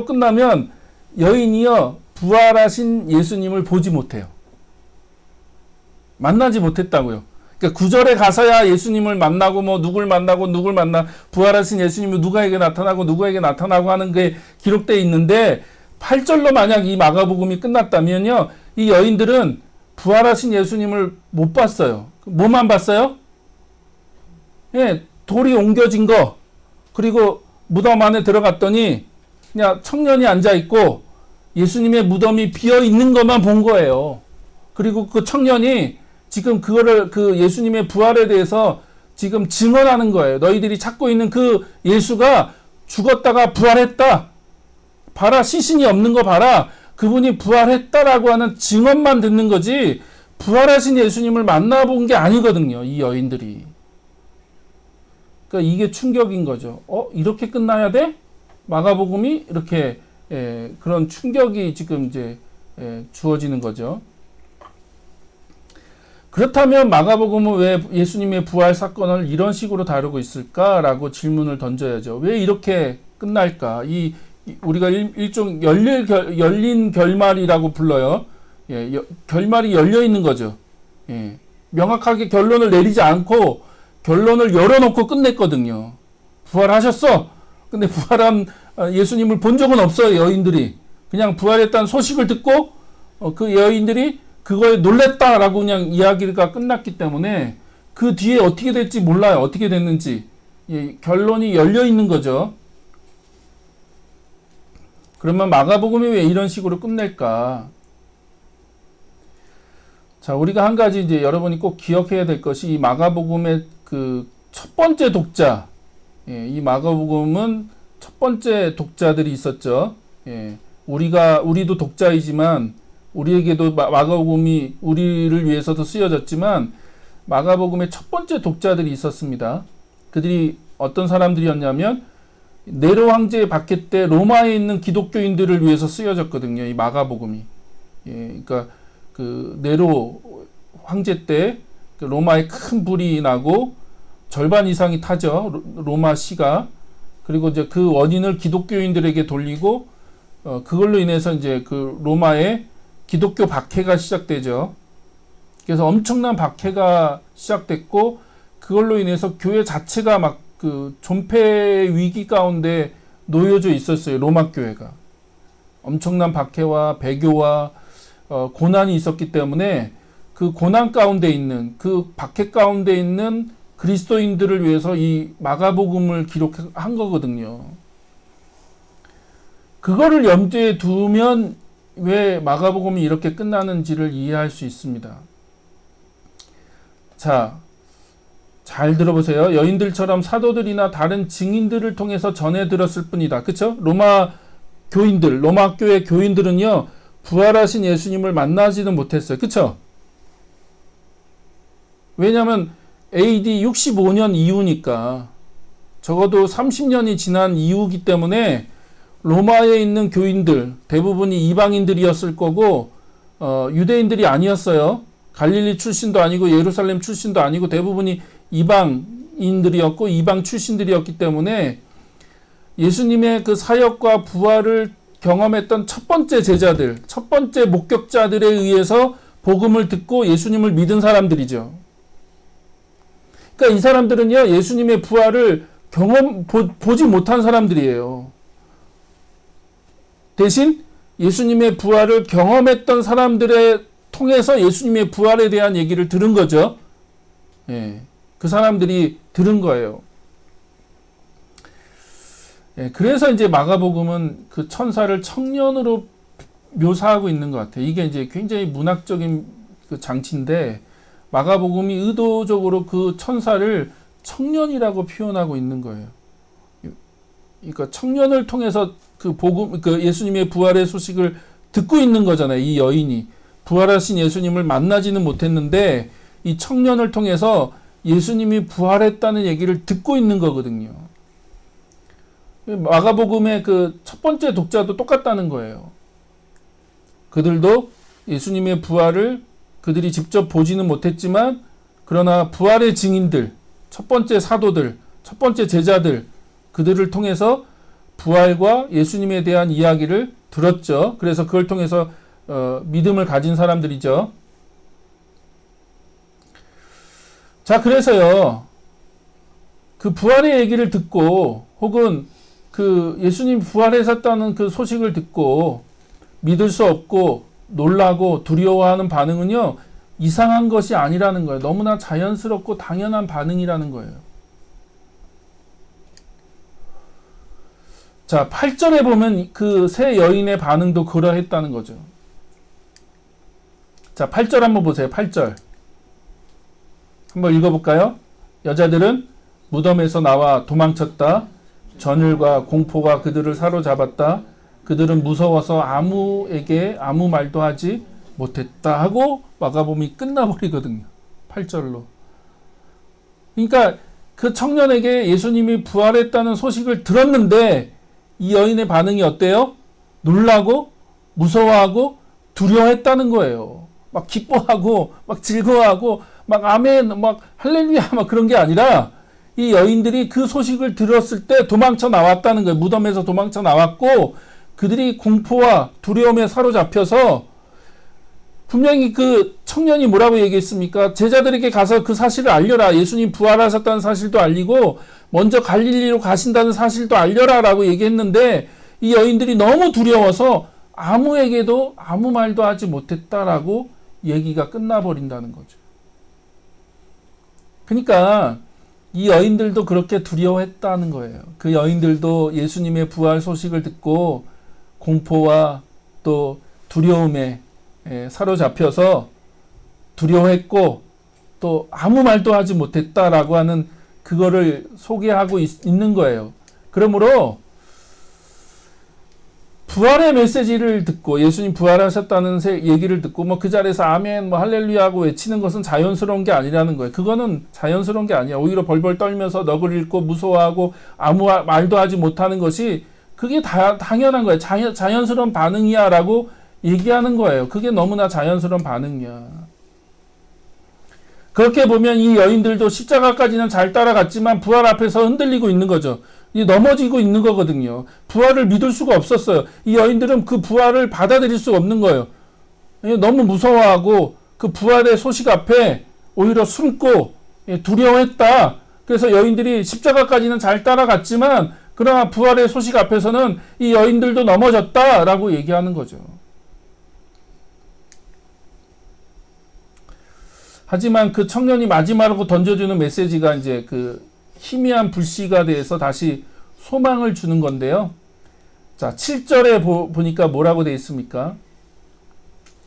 끝나면 여인이요 부활하신 예수님을 보지 못해요. 만나지 못했다고요. 그러니까 9절에 가서야 예수님을 만나고 누굴 만나 부활하신 예수님이 누구에게 나타나고 하는 게 기록되어 있는데 8절로 만약 이 마가복음이 끝났다면요 이 여인들은 부활하신 예수님을 못 봤어요. 뭐만 봤어요? 돌이 옮겨진 거 그리고 무덤 안에 들어갔더니 그냥 청년이 앉아있고 예수님의 무덤이 비어있는 것만 본 거예요. 그리고 그 청년이 지금 그거를 그 예수님의 부활에 대해서 지금 증언하는 거예요. 너희들이 찾고 있는 그 예수가 죽었다가 부활했다. 봐라, 시신이 없는 거 봐라. 그분이 부활했다라고 하는 증언만 듣는 거지 부활하신 예수님을 만나본 게 아니거든요. 이 여인들이. 그러니까 이게 충격인 거죠. 이렇게 끝나야 돼? 마가복음이 이렇게 그런 충격이 지금 이제 주어지는 거죠. 그렇다면 마가복음은 왜 예수님의 부활 사건을 이런 식으로 다루고 있을까라고 질문을 던져야죠. 왜 이렇게 끝날까? 우리가 일종 열린 결말이라고 불러요. 결말이 열려 있는 거죠. 명확하게 결론을 내리지 않고 결론을 열어놓고 끝냈거든요. 부활하셨어. 근데 부활한 예수님을 본 적은 없어요. 여인들이 그냥 부활했다는 소식을 듣고 그 여인들이 그거에 놀랬다라고 그냥 이야기가 끝났기 때문에 그 뒤에 어떻게 될지 몰라요. 어떻게 됐는지. 결론이 열려 있는 거죠. 그러면 마가복음이 왜 이런 식으로 끝낼까? 자, 우리가 한 가지 이제 여러분이 꼭 기억해야 될 것이 이 마가복음의 그 첫 번째 독자, 이 마가복음은 첫 번째 독자들이 있었죠. 우리도 독자이지만 우리에게도 마가복음이 우리를 위해서도 쓰여졌지만 마가복음의 첫 번째 독자들이 있었습니다. 그들이 어떤 사람들이었냐면 네로 황제 박해 때 로마에 있는 기독교인들을 위해서 쓰여졌거든요. 이 마가복음이. 그러니까 그 네로 황제 때 로마에 큰 불이 나고 절반 이상이 타죠. 로마 시가. 그리고 이제 그 원인을 기독교인들에게 돌리고 그걸로 인해서 이제 그 로마의 기독교 박해가 시작되죠. 그래서 엄청난 박해가 시작됐고 그걸로 인해서 교회 자체가 막 그 존폐 위기 가운데 놓여져 있었어요. 로마 교회가. 엄청난 박해와 배교와 고난이 있었기 때문에 그 고난 가운데 있는 그 박해 가운데 있는 그리스도인들을 위해서 이 마가복음을 기록한 거거든요. 그거를 염두에 두면 왜 마가복음이 이렇게 끝나는지를 이해할 수 있습니다. 자, 잘 들어보세요. 여인들처럼 사도들이나 다른 증인들을 통해서 전해 들었을 뿐이다. 그쵸? 로마 교회 교인들은요, 부활하신 예수님을 만나지는 못했어요. 그쵸? 왜냐하면 AD 65년 이후니까 적어도 30년이 지난 이후기 때문에 로마에 있는 교인들 대부분이 이방인들이었을 거고 유대인들이 아니었어요. 갈릴리 출신도 아니고 예루살렘 출신도 아니고 대부분이 이방인들이었고 이방 출신들이었기 때문에 예수님의 그 사역과 부활을 경험했던 첫 번째 제자들, 첫 번째 목격자들에 의해서 복음을 듣고 예수님을 믿은 사람들이죠. 그러니까 이 사람들은요, 예수님의 부활을 보지 못한 사람들이에요. 대신 예수님의 부활을 경험했던 사람들의 통해서 예수님의 부활에 대한 얘기를 들은 거죠. 그 사람들이 들은 거예요. 그래서 이제 마가복음은 그 천사를 청년으로 묘사하고 있는 것 같아요. 이게 이제 굉장히 문학적인 그 장치인데 마가복음이 의도적으로 그 천사를 청년이라고 표현하고 있는 거예요. 그러니까 청년을 통해서 그 예수님의 부활의 소식을 듣고 있는 거잖아요. 이 여인이 부활하신 예수님을 만나지는 못했는데 이 청년을 통해서 예수님이 부활했다는 얘기를 듣고 있는 거거든요. 마가복음의 그 첫 번째 독자도 똑같다는 거예요. 그들도 예수님의 부활을 그들이 직접 보지는 못했지만 그러나 부활의 증인들, 첫 번째 사도들, 첫 번째 제자들 그들을 통해서 부활과 예수님에 대한 이야기를 들었죠. 그래서 그걸 통해서 믿음을 가진 사람들이죠. 자, 그래서요. 그 부활의 얘기를 듣고 혹은 그 예수님 부활하셨다는 그 소식을 듣고 믿을 수 없고 놀라고 두려워하는 반응은요. 이상한 것이 아니라는 거예요. 너무나 자연스럽고 당연한 반응이라는 거예요. 자, 8절에 보면 그 세 여인의 반응도 그러했다는 거죠. 자, 8절 한번 보세요. 8절. 한번 읽어볼까요? 여자들은 무덤에서 나와 도망쳤다. 전율과 공포가 그들을 사로잡았다. 그들은 무서워서 아무에게 아무 말도 하지 못했다 하고 마가복음이 끝나버리거든요. 8절로. 그러니까 그 청년에게 예수님이 부활했다는 소식을 들었는데 이 여인의 반응이 어때요? 놀라고 무서워하고 두려워했다는 거예요. 막 기뻐하고 막 즐거워하고 막 아멘 막 할렐루야 막 그런 게 아니라 이 여인들이 그 소식을 들었을 때 도망쳐 나왔다는 거예요. 무덤에서 도망쳐 나왔고 그들이 공포와 두려움에 사로잡혀서 분명히 그 청년이 뭐라고 얘기했습니까? 제자들에게 가서 그 사실을 알려라. 예수님 부활하셨다는 사실도 알리고 먼저 갈릴리로 가신다는 사실도 알려라 라고 얘기했는데 이 여인들이 너무 두려워서 아무에게도 아무 말도 하지 못했다라고 얘기가 끝나버린다는 거죠. 그러니까 이 여인들도 그렇게 두려워했다는 거예요. 그 여인들도 예수님의 부활 소식을 듣고 공포와 또 두려움에 사로잡혀서 두려워했고 또 아무 말도 하지 못했다라고 하는 그거를 소개하고 있는 거예요. 그러므로 부활의 메시지를 듣고 예수님 부활하셨다는 얘기를 듣고 뭐 그 자리에서 아멘 뭐 할렐루야 하고 외치는 것은 자연스러운 게 아니라는 거예요. 그거는 자연스러운 게 아니야. 오히려 벌벌 떨면서 넋을 잃고 무서워하고 아무 말도 하지 못하는 것이 그게 당연한 거예요. 자연스러운 반응이야 라고 얘기하는 거예요. 그게 너무나 자연스러운 반응이야. 그렇게 보면 이 여인들도 십자가까지는 잘 따라갔지만 부활 앞에서 흔들리고 있는 거죠. 넘어지고 있는 거거든요. 부활을 믿을 수가 없었어요. 이 여인들은 그 부활을 받아들일 수가 없는 거예요. 너무 무서워하고 그 부활의 소식 앞에 오히려 숨고 두려워했다. 그래서 여인들이 십자가까지는 잘 따라갔지만 그러나 부활의 소식 앞에서는 이 여인들도 넘어졌다라고 얘기하는 거죠. 하지만 그 청년이 마지막으로 던져주는 메시지가 이제 그 희미한 불씨가 대해서 다시 소망을 주는 건데요. 자, 7절에 보니까 뭐라고 되어 있습니까?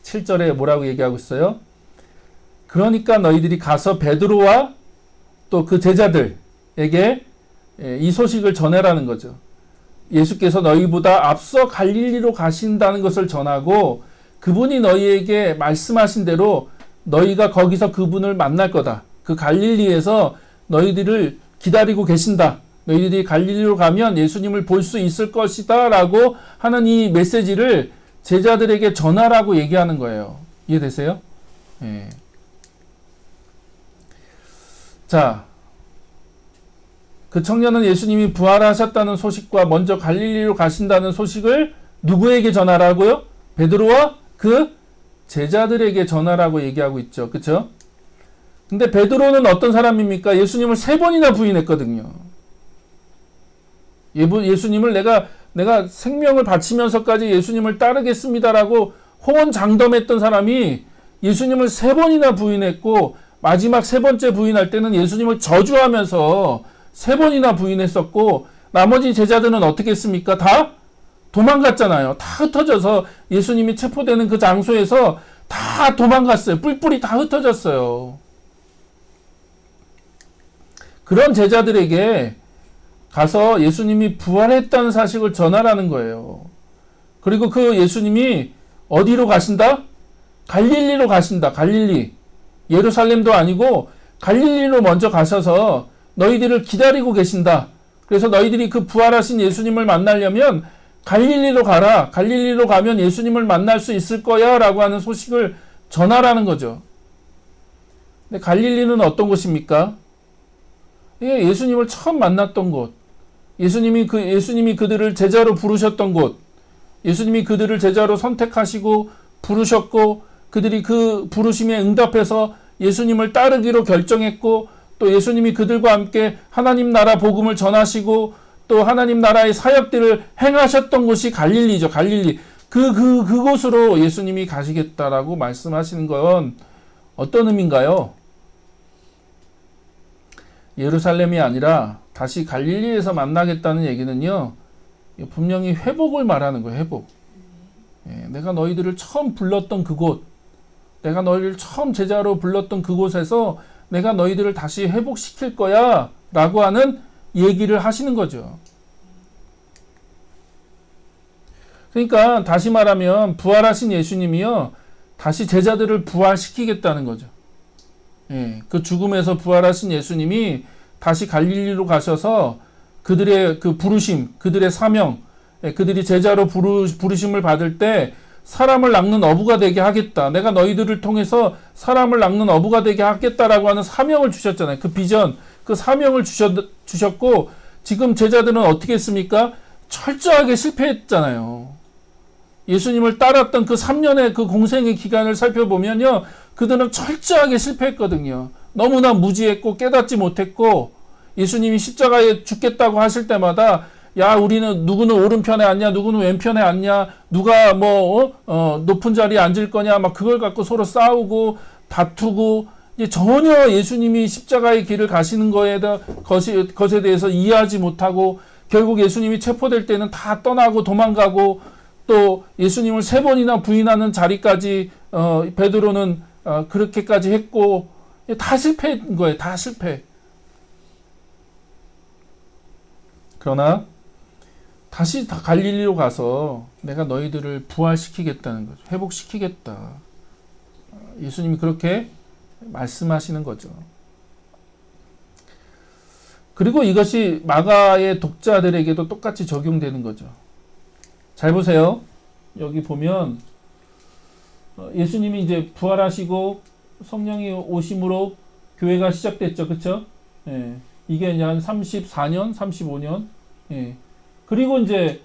7절에 뭐라고 얘기하고 있어요? 그러니까 너희들이 가서 베드로와 또 그 제자들에게 이 소식을 전해라는 거죠. 예수께서 너희보다 앞서 갈릴리로 가신다는 것을 전하고 그분이 너희에게 말씀하신 대로 너희가 거기서 그분을 만날 거다. 그 갈릴리에서 너희들을 기다리고 계신다. 너희들이 갈릴리로 가면 예수님을 볼 수 있을 것이다 라고 하는 이 메시지를 제자들에게 전하라고 얘기하는 거예요. 이해되세요? 예. 자, 그 청년은 예수님이 부활하셨다는 소식과 먼저 갈릴리로 가신다는 소식을 누구에게 전하라고요? 베드로와 그 제자들에게 전하라고 얘기하고 있죠. 그렇죠? 근데 베드로는 어떤 사람입니까? 예수님을 3번이나 부인했거든요. 예수님을 내가 생명을 바치면서까지 예수님을 따르겠습니다라고 호언장담했던 사람이 예수님을 3번이나 부인했고 마지막 3번째 부인할 때는 예수님을 저주하면서 3번이나 부인했었고 나머지 제자들은 어떻게 했습니까? 다 도망갔잖아요. 다 흩어져서 예수님이 체포되는 그 장소에서 다 도망갔어요. 뿔뿔이 다 흩어졌어요. 그런 제자들에게 가서 예수님이 부활했다는 사실을 전하라는 거예요. 그리고 그 예수님이 어디로 가신다? 갈릴리로 가신다. 갈릴리. 예루살렘도 아니고 갈릴리로 먼저 가셔서 너희들을 기다리고 계신다. 그래서 너희들이 그 부활하신 예수님을 만나려면 갈릴리로 가라. 갈릴리로 가면 예수님을 만날 수 있을 거야 라고 하는 소식을 전하라는 거죠. 근데 갈릴리는 어떤 곳입니까? 예수님을 처음 만났던 곳. 예수님이 그들을 제자로 부르셨던 곳. 예수님이 그들을 제자로 선택하시고 부르셨고 그들이 그 부르심에 응답해서 예수님을 따르기로 결정했고 또 예수님이 그들과 함께 하나님 나라 복음을 전하시고 또 하나님 나라의 사역들을 행하셨던 곳이 갈릴리죠. 갈릴리. 그곳으로 예수님이 가시겠다라고 말씀하시는 건 어떤 의미인가요? 예루살렘이 아니라 다시 갈릴리에서 만나겠다는 얘기는요. 분명히 회복을 말하는 거예요. 회복. 내가 너희들을 처음 불렀던 그곳. 내가 너희를 처음 제자로 불렀던 그곳에서 내가 너희들을 다시 회복시킬 거야 라고 하는 얘기를 하시는 거죠. 그러니까 다시 말하면 부활하신 예수님이요, 다시 제자들을 부활시키겠다는 거죠. 예, 그 죽음에서 부활하신 예수님이 다시 갈릴리로 가셔서 그들의 그 부르심, 그들의 사명, 그들이 제자로 부르심을 받을 때 사람을 낚는 어부가 되게 하겠다. 내가 너희들을 통해서 사람을 낚는 어부가 되게 하겠다라고 하는 사명을 주셨잖아요. 그 비전, 그 사명을 주셨고, 지금 제자들은 어떻게 했습니까? 철저하게 실패했잖아요. 예수님을 따랐던 그 3년의 그 공생의 기간을 살펴보면요, 그들은 철저하게 실패했거든요. 너무나 무지했고 깨닫지 못했고, 예수님이 십자가에 죽겠다고 하실 때마다 야, 우리는 누구는 오른편에 앉냐, 누구는 왼편에 앉냐, 누가 높은 자리에 앉을 거냐, 막 그걸 갖고 서로 싸우고 다투고, 전혀 예수님이 십자가의 길을 가시는 것에 대해서 이해하지 못하고, 결국 예수님이 체포될 때는 다 떠나고 도망가고, 또 예수님을 3번이나 부인하는 자리까지 베드로는 그렇게까지 했고, 다 실패인 거예요. 다 실패. 그러나 다시 다 갈릴리로 가서 내가 너희들을 부활시키겠다는 거죠. 회복시키겠다. 예수님이 그렇게 말씀하시는 거죠. 그리고 이것이 마가의 독자들에게도 똑같이 적용되는 거죠. 잘 보세요. 여기 보면 예수님이 이제 부활하시고 성령이 오심으로 교회가 시작됐죠. 그렇죠? 예. 이게 이제 한 34년, 35년. 예. 그리고 이제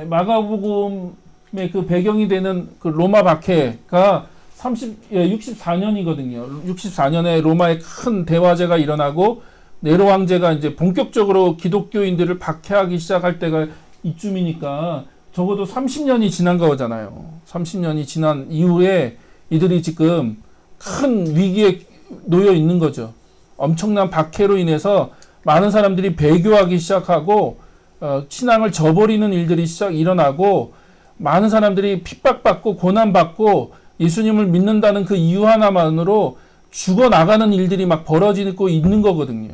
마가복음의 그 배경이 되는 그 로마 박해가 64년이거든요. 64년에 로마의 큰 대화재가 일어나고 네로 황제가 이제 본격적으로 기독교인들을 박해하기 시작할 때가 이쯤이니까 적어도 30년이 지난 거잖아요. 30년이 지난 이후에 이들이 지금 큰 위기에 놓여 있는 거죠. 엄청난 박해로 인해서 많은 사람들이 배교하기 시작하고 신앙을 저버리는 일들이 일어나고, 많은 사람들이 핍박받고 고난받고 예수님을 믿는다는 그 이유 하나만으로 죽어나가는 일들이 막 벌어지고 있는 거거든요.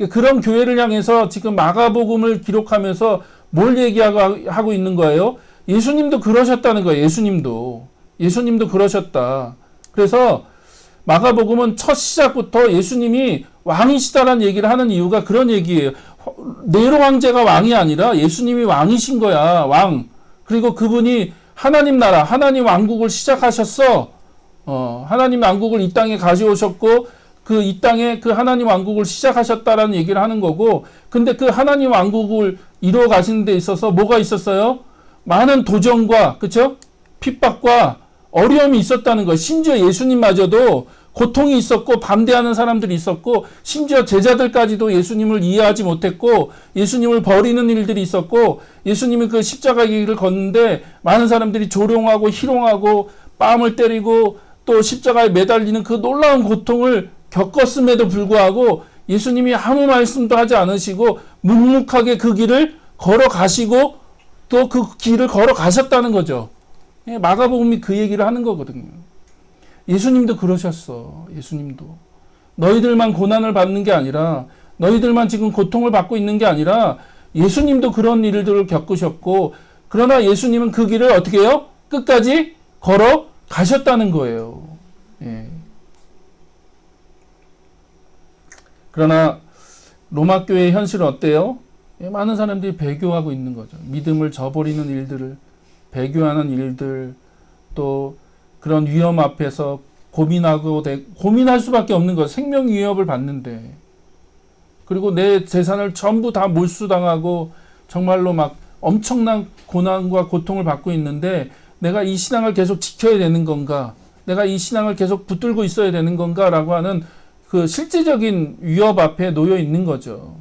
그런 교회를 향해서 지금 마가복음을 기록하면서 뭘 얘기하고 있는 거예요? 예수님도 그러셨다는 거예요. 예수님도 그러셨다. 그래서 마가복음은 첫 시작부터 예수님이 왕이시다라는 얘기를 하는 이유가 그런 얘기예요. 네로 황제가 왕이 아니라 예수님이 왕이신 거야. 왕. 그리고 그분이 하나님 나라, 하나님 왕국을 시작하셨어. 하나님 왕국을 이 땅에 가져오셨고, 그 이 땅에 그 하나님 왕국을 시작하셨다라는 얘기를 하는 거고, 근데 그 하나님 왕국을 이루어 가시는 데 있어서 뭐가 있었어요? 많은 도전과, 그쵸? 핍박과 어려움이 있었다는 거예요. 심지어 예수님마저도 고통이 있었고 반대하는 사람들이 있었고, 심지어 제자들까지도 예수님을 이해하지 못했고 예수님을 버리는 일들이 있었고, 예수님이 그 십자가 길을 걷는데 많은 사람들이 조롱하고 희롱하고 뺨을 때리고 또 십자가에 매달리는 그 놀라운 고통을 겪었음에도 불구하고 예수님이 아무 말씀도 하지 않으시고 묵묵하게 그 길을 걸어가시고 또 그 길을 걸어가셨다는 거죠. 마가복음이 그 얘기를 하는 거거든요. 예수님도 그러셨어. 예수님도. 너희들만 고난을 받는 게 아니라, 너희들만 지금 고통을 받고 있는 게 아니라 예수님도 그런 일들을 겪으셨고, 그러나 예수님은 그 길을 어떻게 해요? 끝까지 걸어 가셨다는 거예요. 예. 그러나 로마 교회의 현실은 어때요? 많은 사람들이 배교하고 있는 거죠. 믿음을 저버리는 일들을, 배교하는 일들, 또 그런 위험 앞에서 고민할 수밖에 없는 거예요. 생명 위협을 받는데. 그리고 내 재산을 전부 다 몰수당하고 정말로 막 엄청난 고난과 고통을 받고 있는데, 내가 이 신앙을 계속 지켜야 되는 건가? 내가 이 신앙을 계속 붙들고 있어야 되는 건가? 라고 하는 그 실제적인 위협 앞에 놓여 있는 거죠.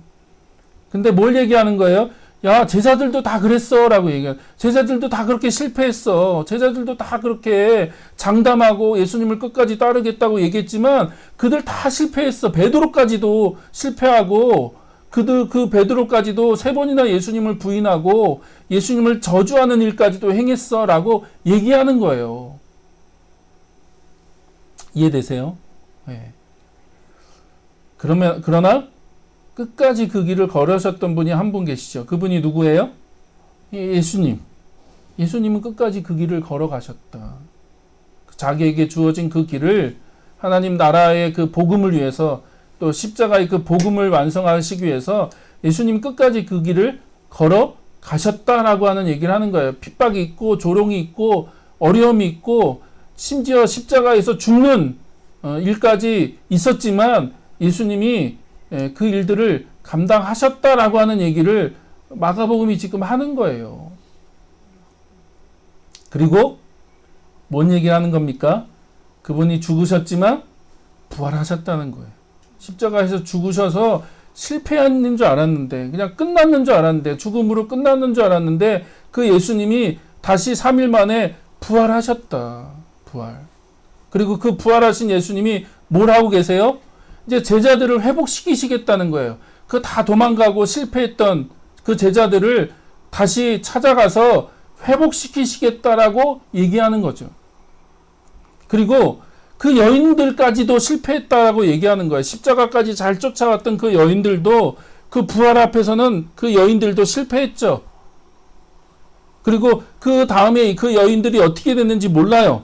근데 뭘 얘기하는 거예요? 야, 제자들도 다 그랬어 라고 얘기해요. 제자들도 다 그렇게 실패했어. 제자들도 다 그렇게 장담하고 예수님을 끝까지 따르겠다고 얘기했지만 그들 다 실패했어. 베드로까지도 실패하고, 그 베드로까지도 3번이나 예수님을 부인하고 예수님을 저주하는 일까지도 행했어 라고 얘기하는 거예요. 이해되세요? 예. 그러나 끝까지 그 길을 걸으셨던 분이 한 분 계시죠. 그분이 누구예요? 예수님. 예수님은 끝까지 그 길을 걸어가셨다. 자기에게 주어진 그 길을 하나님 나라의 그 복음을 위해서, 또 십자가의 그 복음을 완성하시기 위해서 예수님 끝까지 그 길을 걸어가셨다라고 하는 얘기를 하는 거예요. 핍박이 있고 조롱이 있고 어려움이 있고 심지어 십자가에서 죽는 일까지 있었지만 예수님이 그 일들을 감당하셨다라고 하는 얘기를 마가복음이 지금 하는 거예요. 그리고 뭔 얘기를 하는 겁니까? 그분이 죽으셨지만 부활하셨다는 거예요. 십자가에서 죽으셔서 실패한 줄 알았는데, 그냥 끝났는 줄 알았는데, 죽음으로 끝났는 줄 알았는데 그 예수님이 다시 3일 만에 부활하셨다. 부활. 그리고 그 부활하신 예수님이 뭘 하고 계세요? 이제 제자들을 회복시키시겠다는 거예요. 그 다 도망가고 실패했던 그 제자들을 다시 찾아가서 회복시키시겠다라고 얘기하는 거죠. 그리고 그 여인들까지도 실패했다라고 얘기하는 거예요. 십자가까지 잘 쫓아왔던 그 여인들도 그 부활 앞에서는 그 여인들도 실패했죠. 그리고 그 다음에 그 여인들이 어떻게 됐는지 몰라요.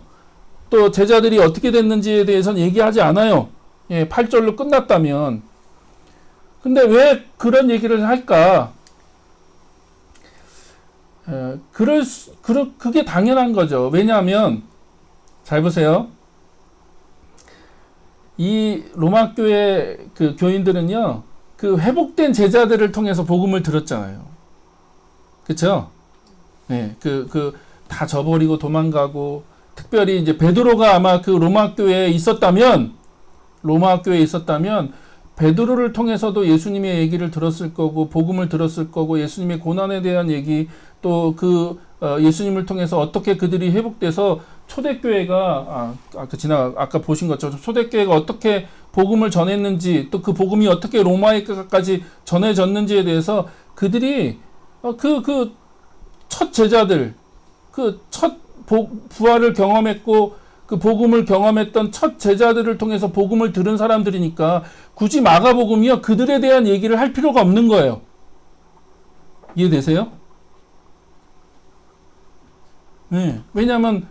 또 제자들이 어떻게 됐는지에 대해서는 얘기하지 않아요. 8절로 끝났다면. 근데 왜 그런 얘기를 할까? 그게 당연한 거죠. 왜냐하면, 잘 보세요. 이 로마 교회 그 교인들은요, 그 회복된 제자들을 통해서 복음을 들었잖아요. 그쵸? 네, 다 저버리고 도망가고, 특별히 이제 베드로가 아마 그 로마 교회에 있었다면, 베드로를 통해서도 예수님의 얘기를 들었을 거고, 복음을 들었을 거고, 예수님의 고난에 대한 얘기, 또 예수님을 통해서 어떻게 그들이 회복돼서 초대교회가, 아까 보신 것처럼 초대교회가 어떻게 복음을 전했는지, 또 그 복음이 어떻게 로마에까지 전해졌는지에 대해서 그들이, 첫 제자들, 첫 부활을 경험했고, 그 복음을 경험했던 첫 제자들을 통해서 복음을 들은 사람들이니까 굳이 마가복음이요 그들에 대한 얘기를 할 필요가 없는 거예요. 이해되세요? 네. 왜냐하면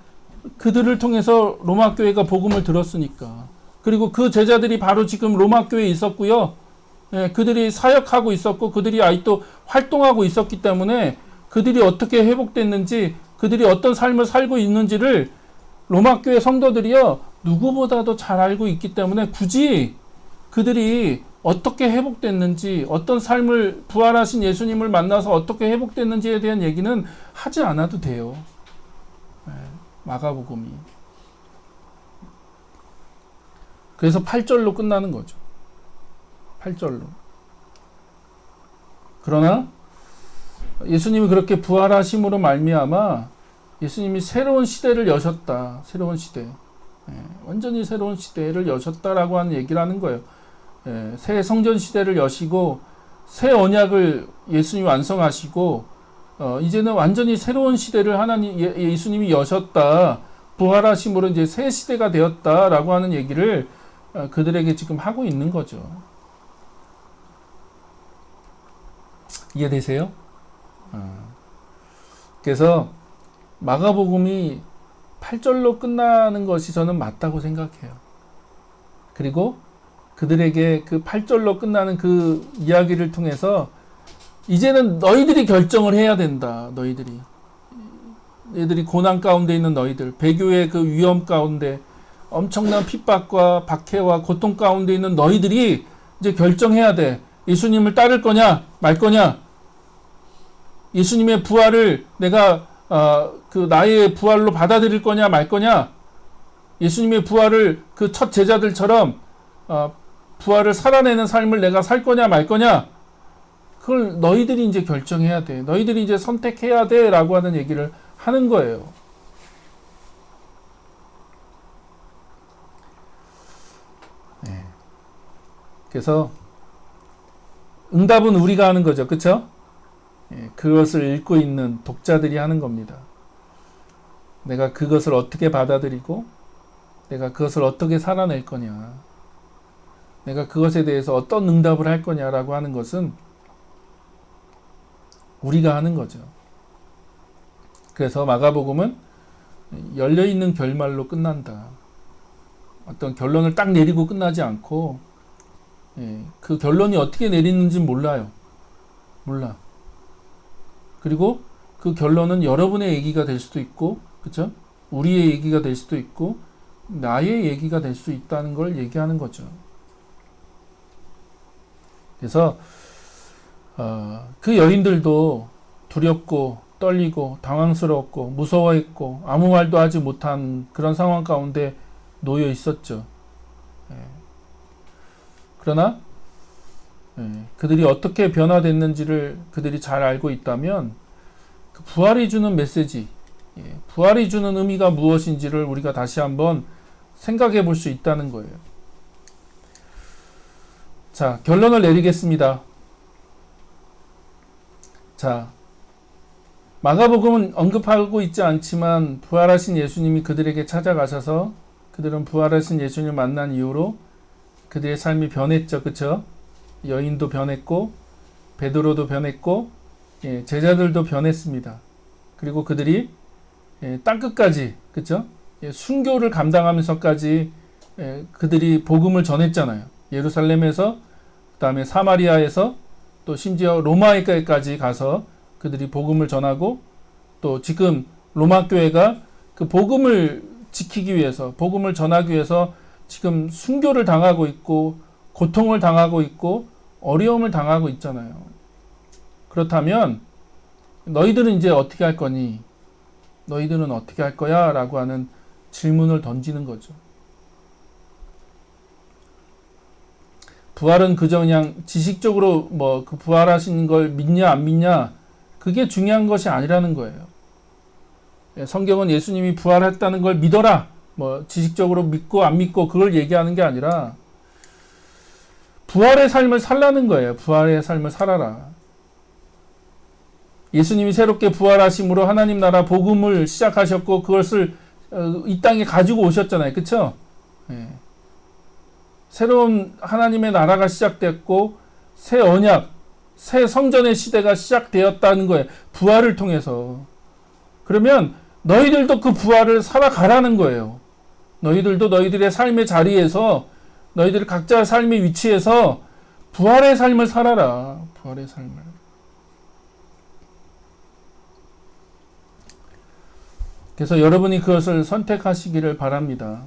그들을 통해서 로마 교회가 복음을 들었으니까. 그리고 그 제자들이 바로 지금 로마 교회에 있었고요. 네, 그들이 사역하고 있었고 그들이 아직도 활동하고 있었기 때문에 그들이 어떻게 회복됐는지, 그들이 어떤 삶을 살고 있는지를 로마 교회 성도들이요 누구보다도 잘 알고 있기 때문에 굳이 그들이 어떻게 회복됐는지, 어떤 삶을 부활하신 예수님을 만나서 어떻게 회복됐는지에 대한 얘기는 하지 않아도 돼요. 마가복음이. 그래서 8절로 끝나는 거죠. 8절로. 그러나 예수님이 그렇게 부활하심으로 말미암아 예수님이 새로운 시대를 여셨다. 새로운 시대. 완전히 새로운 시대를 여셨다라고 하는 얘기를 하는 거예요. 새 성전 시대를 여시고 새 언약을 예수님이 완성하시고 이제는 완전히 새로운 시대를 예수님이 여셨다. 부활하심으로 이제 새 시대가 되었다라고 하는 얘기를 그들에게 지금 하고 있는 거죠. 이해되세요? 그래서 마가복음이 8절로 끝나는 것이 저는 맞다고 생각해요. 그리고 그들에게 그 8절로 끝나는 그 이야기를 통해서 이제는 너희들이 결정을 해야 된다. 너희들이 고난 가운데 있는 너희들, 배교의 그 위험 가운데 엄청난 핍박과 박해와 고통 가운데 있는 너희들이 이제 결정해야 돼. 예수님을 따를 거냐 말 거냐. 예수님의 부활을 내가 나의 부활로 받아들일 거냐 말 거냐. 예수님의 부활을 그 첫 제자들처럼 부활을 살아내는 삶을 내가 살 거냐 말 거냐. 그걸 너희들이 이제 결정해야 돼. 너희들이 이제 선택해야 돼. 라고 하는 얘기를 하는 거예요. 네. 그래서 응답은 우리가 하는 거죠. 그쵸? 그것을 읽고 있는 독자들이 하는 겁니다. 내가 그것을 어떻게 받아들이고 내가 그것을 어떻게 살아낼 거냐, 내가 그것에 대해서 어떤 응답을 할 거냐라고 하는 것은 우리가 하는 거죠. 그래서 마가복음은 열려있는 결말로 끝난다. 어떤 결론을 딱 내리고 끝나지 않고, 그 결론이 어떻게 내리는지 몰라요. 몰라. 그리고 그 결론은 여러분의 얘기가 될 수도 있고, 그쵸? 우리의 얘기가 될 수도 있고, 나의 얘기가 될 수 있다는 걸 얘기하는 거죠. 그래서 그 여인들도 두렵고 떨리고 당황스러웠고 무서워했고 아무 말도 하지 못한 그런 상황 가운데 놓여 있었죠. 그러나 그들이 어떻게 변화됐는지를 그들이 잘 알고 있다면 그 부활이 주는 메시지, 부활이 주는 의미가 무엇인지를 우리가 다시 한번 생각해 볼 수 있다는 거예요. 자, 결론을 내리겠습니다. 자, 마가복음은 언급하고 있지 않지만 부활하신 예수님이 그들에게 찾아가셔서 그들은 부활하신 예수님을 만난 이후로 그들의 삶이 변했죠. 그쵸? 여인도 변했고 베드로도 변했고 제자들도 변했습니다. 그리고 그들이 땅끝까지, 그쵸? 순교를 감당하면서까지 그들이 복음을 전했잖아요. 예루살렘에서, 그 다음에 사마리아에서, 또 심지어 로마에까지 가서 그들이 복음을 전하고, 또 지금 로마 교회가 그 복음을 지키기 위해서, 복음을 전하기 위해서 지금 순교를 당하고 있고 고통을 당하고 있고 어려움을 당하고 있잖아요. 그렇다면 너희들은 이제 어떻게 할 거니? 너희들은 어떻게 할 거야? 라고 하는 질문을 던지는 거죠. 부활은 그저 그냥 지식적으로 뭐 그 부활하시는 걸 믿냐 안 믿냐, 그게 중요한 것이 아니라는 거예요. 성경은 예수님이 부활했다는 걸 믿어라, 뭐 지식적으로 믿고 안 믿고 그걸 얘기하는 게 아니라 부활의 삶을 살라는 거예요. 부활의 삶을 살아라. 예수님이 새롭게 부활하심으로 하나님 나라 복음을 시작하셨고 그것을 이 땅에 가지고 오셨잖아요. 그쵸? 새로운 하나님의 나라가 시작됐고 새 언약, 새 성전의 시대가 시작되었다는 거예요. 부활을 통해서. 그러면 너희들도 그 부활을 살아가라는 거예요. 너희들도 너희들의 삶의 자리에서, 너희들 각자의 삶의 위치에서 부활의 삶을 살아라. 부활의 삶을. 그래서 여러분이 그것을 선택하시기를 바랍니다.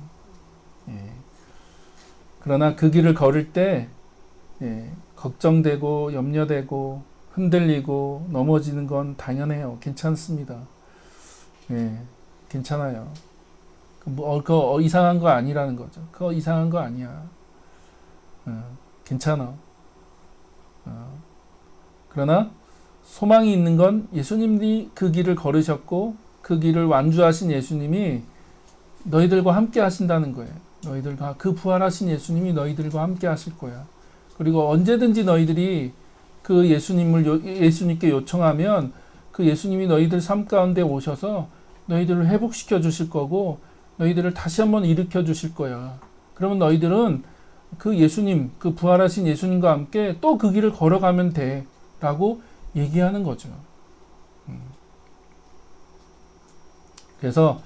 그러나 그 길을 걸을 때 걱정되고 염려되고 흔들리고 넘어지는 건 당연해요. 괜찮습니다. 괜찮아요. 그거 이상한 거 아니라는 거죠. 그거 이상한 거 아니야. 괜찮아. 그러나 소망이 있는 건 예수님이 그 길을 걸으셨고 그 길을 완주하신 예수님이 너희들과 함께 하신다는 거예요. 너희들과 그 부활하신 예수님이 너희들과 함께 하실 거야. 그리고 언제든지 너희들이 그 예수님께 요청하면 그 예수님이 너희들 삶 가운데 오셔서 너희들을 회복시켜 주실 거고 너희들을 다시 한번 일으켜 주실 거야. 그러면 너희들은 그 예수님, 그 부활하신 예수님과 함께 또 그 길을 걸어가면 돼 라고 얘기하는 거죠. 그래서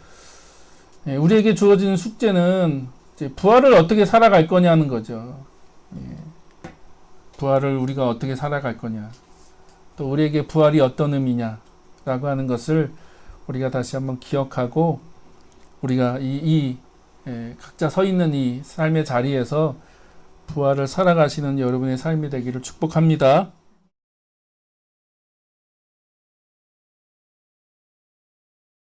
우리에게 주어지는 숙제는 이제 부활을 어떻게 살아갈 거냐는 거죠. 부활을 우리가 어떻게 살아갈 거냐, 또 우리에게 부활이 어떤 의미냐라고 하는 것을 우리가 다시 한번 기억하고 우리가 각자 서 있는 이 삶의 자리에서 부활을 살아가시는 여러분의 삶이 되기를 축복합니다.